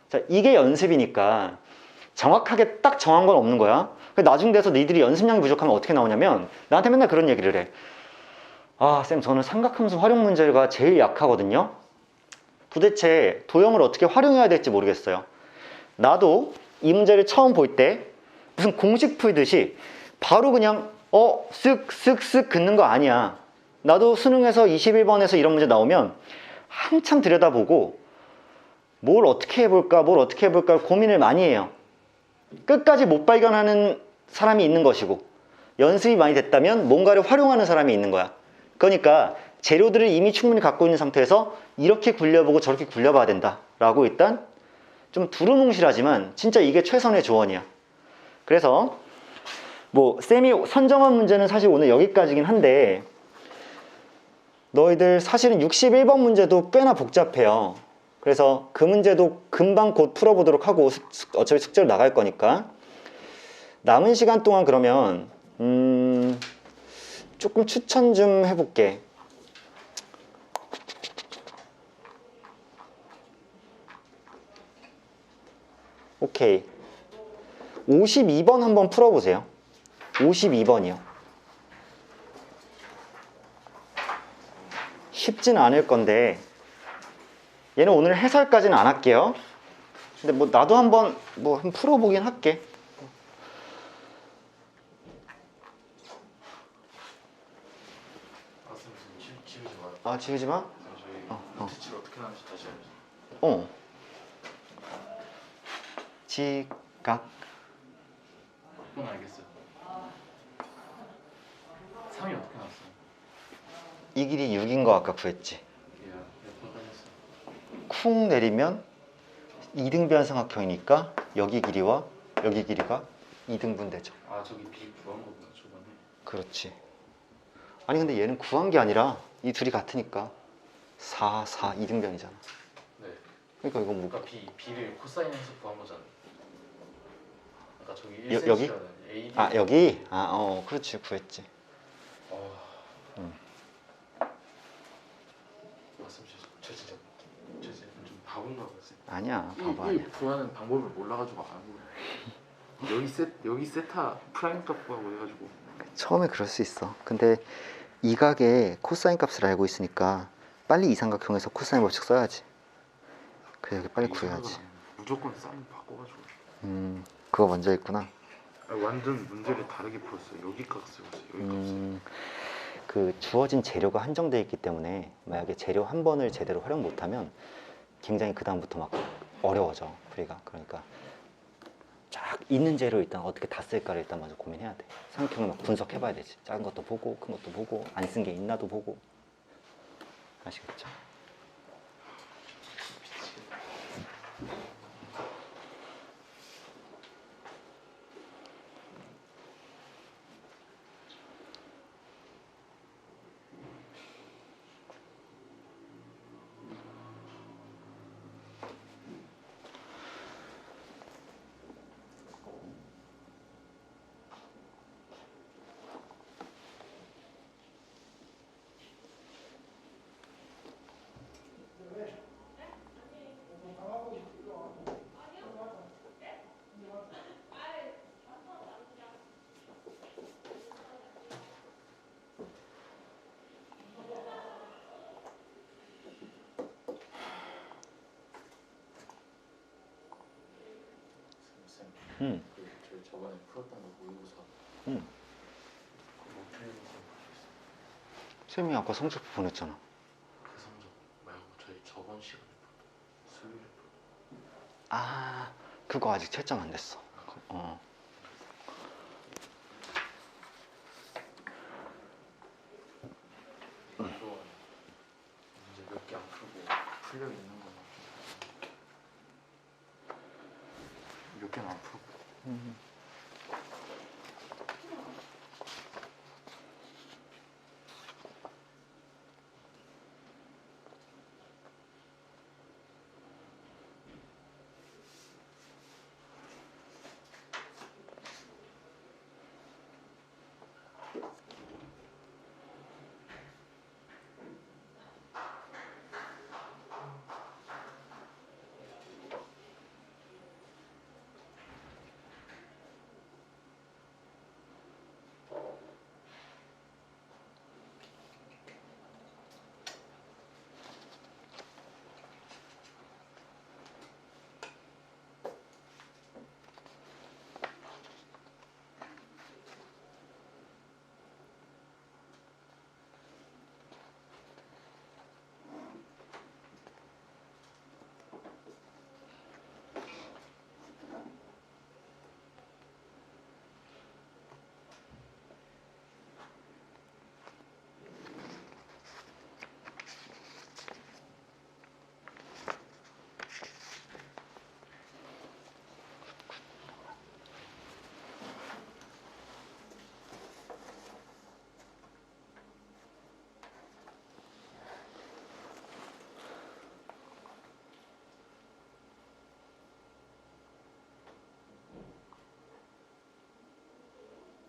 자, 이게 연습이니까 정확하게 딱 정한 건 없는 거야. 나중 돼서 니들이 연습량이 부족하면 어떻게 나오냐면 나한테 맨날 그런 얘기를 해. 아, 쌤, 저는 삼각함수 활용 문제가 제일 약하거든요. 도대체 도형을 어떻게 활용해야 될지 모르겠어요. 나도 이 문제를 처음 볼 때 무슨 공식 풀듯이 바로 그냥 쓱쓱쓱 긋는 거 아니야. 나도 수능에서 21번에서 이런 문제 나오면 한참 들여다보고 뭘 어떻게 해볼까 고민을 많이 해요. 끝까지 못 발견하는 사람이 있는 것이고, 연습이 많이 됐다면 뭔가를 활용하는 사람이 있는 거야. 그러니까 재료들을 이미 충분히 갖고 있는 상태에서 이렇게 굴려보고 저렇게 굴려봐야 된다 라고 일단 좀 두루뭉실하지만 진짜 이게 최선의 조언이야. 그래서 뭐 쌤이 선정한 문제는 사실 오늘 여기까지긴 한데, 너희들 사실은 61번 문제도 꽤나 복잡해요. 그래서 그 문제도 금방 곧 풀어보도록 하고, 어차피 숙제로 나갈 거니까 남은 시간 동안 그러면 조금 추천 좀 해볼게. 오케이, 52번 한번 풀어보세요. 52번이요. 쉽진 않을 건데 얘는 오늘 해설까지는 안 할게요. 근데 뭐 나도 한번 풀어보긴 할게. 선생님 지우지 마요. 아, 지우지 마? 저희 특칠 어떻게 나는지 다시 알려주세요. 지각. 그건 알겠어요. 3이 어떻게 나왔어요? 이 길이 6인 거 아까 구했지. 몇번 빠졌어요? 쿵 내리면 2등변 삼각형이니까 여기 길이와 여기 길이가 2등분 되죠. 아, 저기 B 구한 거구나, 초반에. 그렇지. 아니 근데 얘는 구한 게 아니라 이 둘이 같으니까 4, 2등변이잖아. 네. 그러니까 이거 뭐 그러니까 B를 코사인에서 구한 거잖아요. 아까 저기 여기? 1cm라는 AD. 아, 여기? 그렇지, 구했지. 맞습니다. 저 진짜 좀 바본가 봐요. 아니야, 바보 아니야. 구하는 방법을 몰라가지고 안 하고 여기 세타 프라임 값 구하고 해가지고. 처음에 그럴 수 있어. 근데 이 각의 코사인 값을 알고 있으니까 빨리 이 삼각형에서 코사인 법칙 써야지. 그래, 여기 빨리 구해야지. 무조건 사인 바꿔가지고. 그거 먼저 했구나. 완전 문제를 다르게 풀었어요. 여기 값 쓰고 있어요. 여기 값. 그 주어진 재료가 한정되어 있기 때문에 만약에 재료 한 번을 제대로 활용 못하면 굉장히 그 다음부터 막 어려워져, 풀이가. 그러니까 쫙 있는 재료 일단 어떻게 다 쓸까를 일단 먼저 고민해야 돼. 삼각형을 막 분석해봐야 되지. 작은 것도 보고 큰 것도 보고 안 쓴 게 있나도 보고. 아시겠죠? 저희 저번에 풀었던 거 모의고사 응. 그거 틀리는 거 쌤이 아까 성적표 보냈잖아. 그 성적 말고 저희 저번 시간에 풀었던 수요일에 아, 그거 아직 채점 안 됐어. 어. 풀었던 이제 몇 개 안 풀고 풀려 있는 거만 몇 개는 안 풀고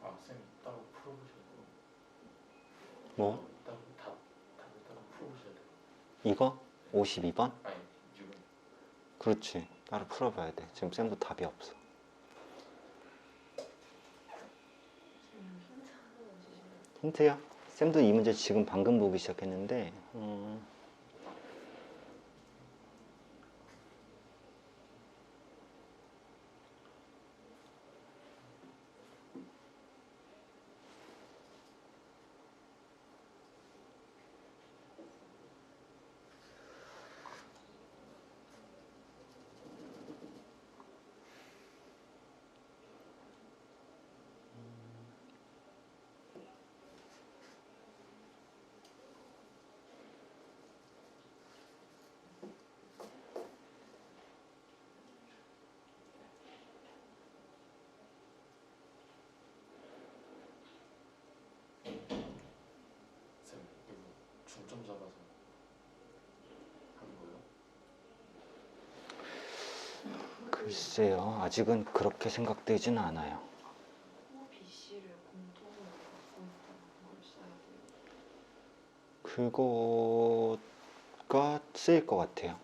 아 쌤이 따로 풀어보셔야 돼요. 뭐? 따로 답을 따로 풀어보셔야 돼요. 이거? 52번? 아니 지금 그렇지. 따로 풀어봐야 돼. 지금 쌤도 답이 없어. 힌트야? 쌤도 이 문제 지금 방금 보기 시작했는데 쌤 이거 중점 잡아서 하는 거예요? 글쎄요. 아직은 그렇게 생각되지는 않아요. 호 BC를 공통으로 갖고 있다는 걸 써야 돼요. 그거가 쓰일 것 같아요.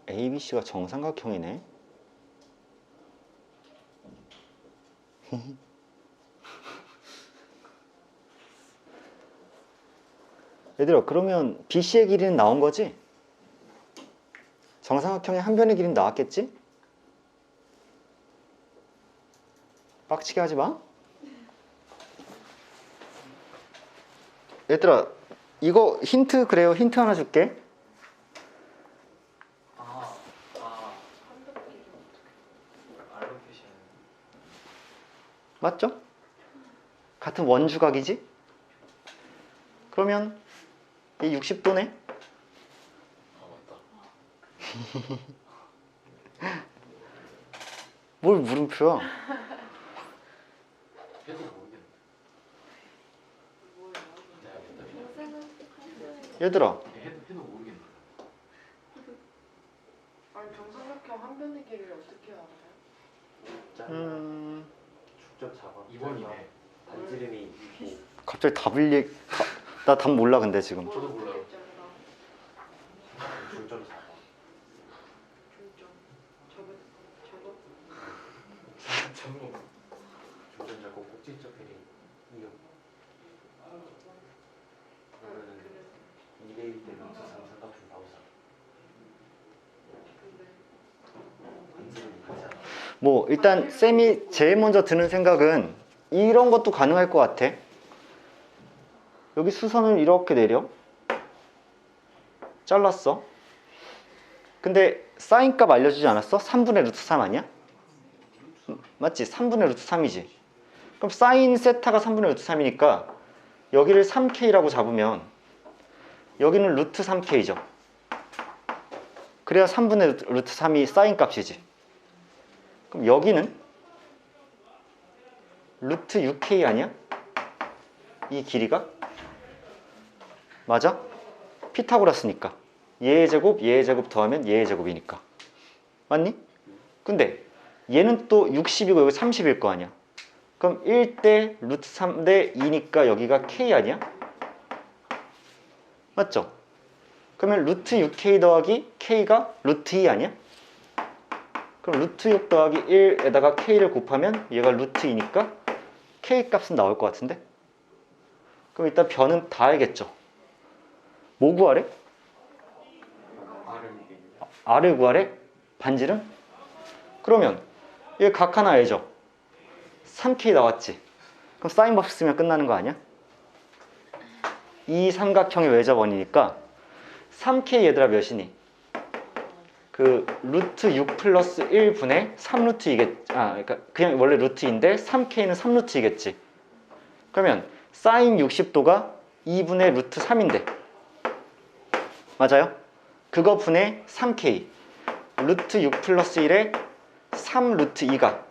ABC가 정삼각형이네. 얘들아, 그러면 BC의 길이는 나온 거지? 정삼각형의 한 변의 길이는 나왔겠지? 빡치게 하지 마. 얘들아, 이거 힌트 그래요. 힌트 하나 줄게. 알로 표시하는 맞죠? 같은 원주각이지? 그러면 이 60도네? 아 맞다. 뭘 물음표야? 해도 모르겠는데. 해야겠다. 얘들아, 해도 모르겠는데. 아니 정삼각형 한 변의 길이를 어떻게 알아요? 짧아. 음, 중점 잡아. 2번이네. 반지름이 있고. 갑자기 나 답 몰라 근데 지금. 저도 몰라요. 중점 잡아. 중점. 저거. 전공. 중점 잡고 꼭지점 편이 이거. 그러면은 2대1 때 루트 3 삼각형 나오잖아. 반지름이 같잖아. 뭐 일단 쌤이 제일 먼저 드는 생각은 이런 것도 가능할 것 같아. 여기 수선을 이렇게 내려 잘랐어. 근데 사인 값 알려주지 않았어? 3분의 루트 3 아니야? 맞지? 3분의 루트 3이지. 그럼 사인 세타가 3분의 루트 3이니까 여기를 3K라고 잡으면 여기는 루트 3K죠. 그래야 3분의 루트 3이 사인 값이지. 그럼 여기는 루트 6K 아니야? 이 길이가? 맞아? 피타고라스니까 얘의 제곱 더하면 얘의 제곱이니까 맞니? 근데 얘는 또 60이고 여기 30일 거 아니야. 그럼 1대 루트 3대 2니까 여기가 K 아니야? 맞죠? 그러면 루트 6K 더하기 K가 루트 2 아니야? 그럼 루트 6 더하기 1에다가 K를 곱하면 얘가 루트 2니까 K 값은 나올 것 같은데? 그럼 일단 변은 다 알겠죠? 뭐 구하래? R을 구하래? 반지름? 그러면 얘 각 하나 알죠? 3K 나왔지? 그럼 사인 법칙 쓰면 끝나는 거 아니야? 이 삼각형의 외접원이니까 3K 얘들아 몇이니? 그 루트 6 플러스 1분의 3루트 그러니까 그냥 원래 루트인데 3K는 3루트이겠지. 그러면 사인 60도가 2분의 루트 3인데 맞아요? 그거 분의 3K 루트 6 플러스 1에 3 루트 2가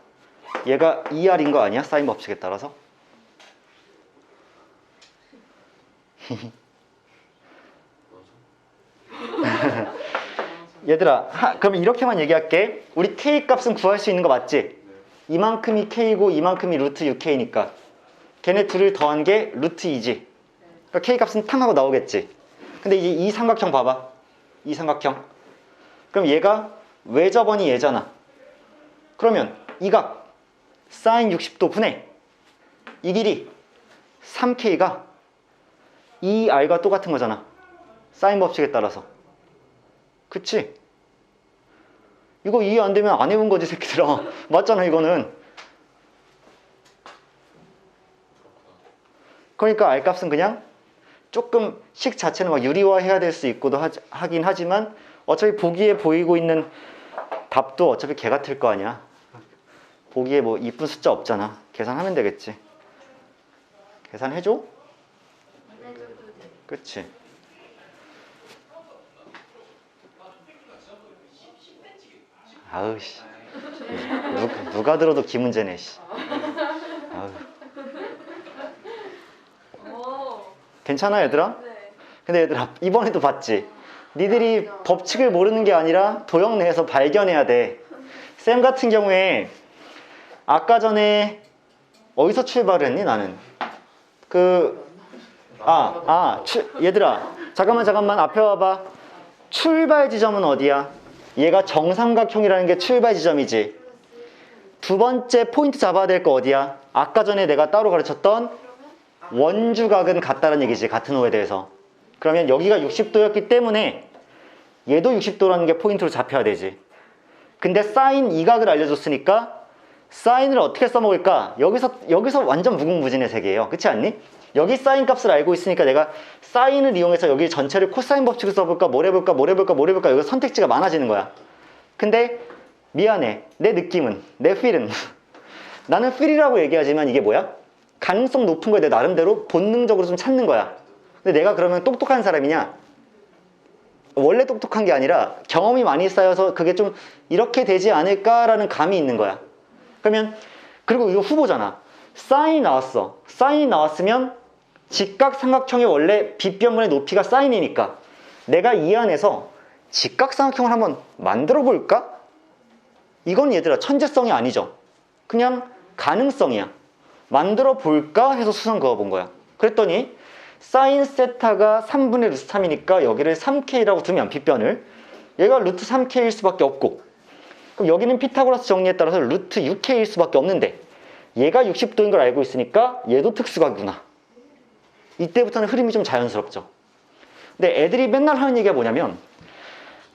얘가 2R인 거 아니야? 사인 법칙에 따라서 얘들아 그럼 이렇게만 얘기할게. 우리 K 값은 구할 수 있는 거 맞지? 이만큼이 K고 이만큼이 루트 6K니까 걔네 둘을 더한 게 루트 2지. 그러니까 K 값은 탕 하고 나오겠지. 근데 이제 이 삼각형 봐봐. 이 삼각형. 그럼 얘가 외접원이 얘잖아. 그러면 이 각 사인 60도 분의 이 길이 3K가 이 R과 똑같은 거잖아. 사인 법칙에 따라서. 그치? 이거 이해 안 되면 안 해본 거지 새끼들아. 맞잖아 이거는. 그러니까 R 값은 그냥 조금 식 자체는 막 유리화해야 될 수 있고도 하긴 하지만 어차피 보기에 보이고 있는 답도 어차피 개 같을 거 아니야. 보기에 뭐 이쁜 숫자 없잖아. 계산하면 되겠지. 계산해줘? 그치? 아우 씨 누가 들어도 기문제네 씨. 아우. 괜찮아 얘들아? 네. 근데 얘들아 이번에도 봤지? 니들이 법칙을 모르는 게 아니라 도형 내에서 발견해야 돼. 쌤 같은 경우에 아까 전에 어디서 출발을 했니 나는? 얘들아 잠깐만 앞에 와봐. 출발 지점은 어디야? 얘가 정삼각형이라는 게 출발 지점이지. 두 번째 포인트 잡아야 될 거 어디야? 아까 전에 내가 따로 가르쳤던 원주각은 같다는 얘기지. 같은 호에 대해서. 그러면 여기가 60도였기 때문에 얘도 60도라는 게 포인트로 잡혀야 되지. 근데 사인 이각을 알려줬으니까 사인을 어떻게 써먹을까? 여기서 완전 무궁무진의 세계예요. 그렇지 않니? 여기 사인 값을 알고 있으니까 내가 사인을 이용해서 여기 전체를 코사인 법칙을 써볼까? 뭘 해볼까? 여기서 선택지가 많아지는 거야. 근데 미안해. 내 느낌은, 내 필은 나는 필이라고 얘기하지만 이게 뭐야? 가능성 높은 거에 내 나름대로 본능적으로 좀 찾는 거야. 근데 내가 그러면 똑똑한 사람이냐? 원래 똑똑한 게 아니라 경험이 많이 쌓여서 그게 좀 이렇게 되지 않을까라는 감이 있는 거야. 그러면 그리고 이거 후보잖아. 사인이 나왔어. 사인이 나왔으면 직각삼각형의 원래 빗변분의 높이가 사인이니까 내가 이 안에서 직각삼각형을 한번 만들어 볼까? 이건 얘들아 천재성이 아니죠. 그냥 가능성이야. 만들어 볼까 해서 수선 그어본 거야. 그랬더니 사인 세타가 3분의 루트 3이니까 여기를 3K라고 두면 빗변을 얘가 루트 3K일 수밖에 없고, 그럼 여기는 피타고라스 정리에 따라서 루트 6K일 수밖에 없는데 얘가 60도인 걸 알고 있으니까 얘도 특수각이구나. 이때부터는 흐름이 좀 자연스럽죠. 근데 애들이 맨날 하는 얘기가 뭐냐면,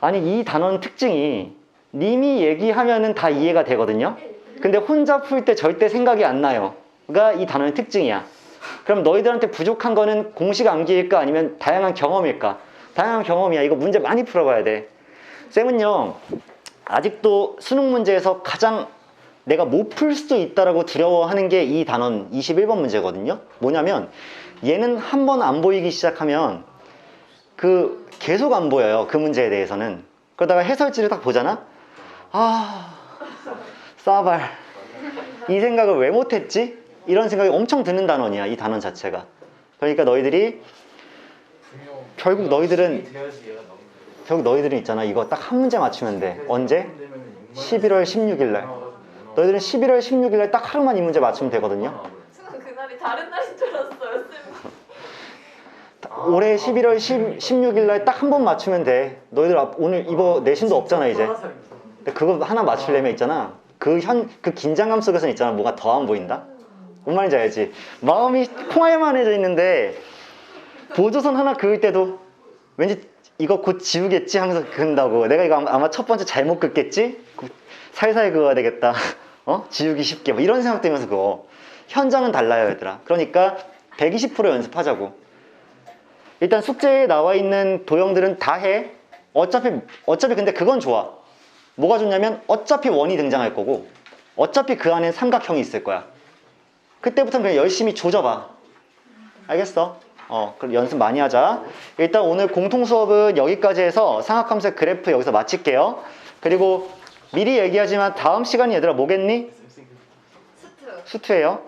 아니 이 단어는 특징이 님이 얘기하면은 다 이해가 되거든요. 근데 혼자 풀 때 절대 생각이 안 나요. 가 이 단어의 특징이야. 그럼 너희들한테 부족한 거는 공식 암기일까 아니면 다양한 경험일까? 다양한 경험이야. 이거 문제 많이 풀어봐야 돼. 쌤은요, 아직도 수능 문제에서 가장 내가 못 풀 수도 있다라고 두려워하는 게 이 단원 21번 문제거든요. 뭐냐면 얘는 한 번 안 보이기 시작하면 계속 안 보여요. 그 문제에 대해서는. 그러다가 해설지를 딱 보잖아. 아, 싸발. 이 생각을 왜 못했지? 이런 생각이 엄청 드는 단원이야. 이 단원 자체가. 그러니까 결국 너희들은 있잖아. 이거 딱 한 문제 맞추면 돼. 언제? 11월 16일 날. 너희들은 11월 16일 날 딱 하루만 이 문제 맞추면 되거든요. 저는 그날이 다른 날인 줄 알았어요, 쌤. 올해 11월 16일 날 딱 한 번 맞추면 돼. 너희들 오늘 이거 내신도 없잖아 이제. 근데 그거 하나 맞추려면 있잖아. 그 긴장감 속에서는 있잖아. 뭐가 더 안 보인다? 뭔 말인지 알지? 마음이 콩알만해져 있는데 보조선 하나 그을 때도 왠지 이거 곧 지우겠지 하면서 그은다고. 내가 이거 아마 첫 번째 잘못 긋겠지? 살살 그어야 되겠다. 지우기 쉽게. 뭐 이런 생각 들면서 그거. 현장은 달라요, 얘들아. 그러니까 120% 연습하자고. 일단 숙제에 나와 있는 도형들은 다 해. 어차피 근데 그건 좋아. 뭐가 좋냐면 어차피 원이 등장할 거고 어차피 그 안에 삼각형이 있을 거야. 그때부터는 그냥 열심히 조져봐. 알겠어? 그럼 연습 많이 하자. 일단 오늘 공통 수업은 여기까지 해서 삼각함수의 그래프 여기서 마칠게요. 그리고 미리 얘기하지만 다음 시간이 얘들아 뭐겠니? 스트. 수투예요.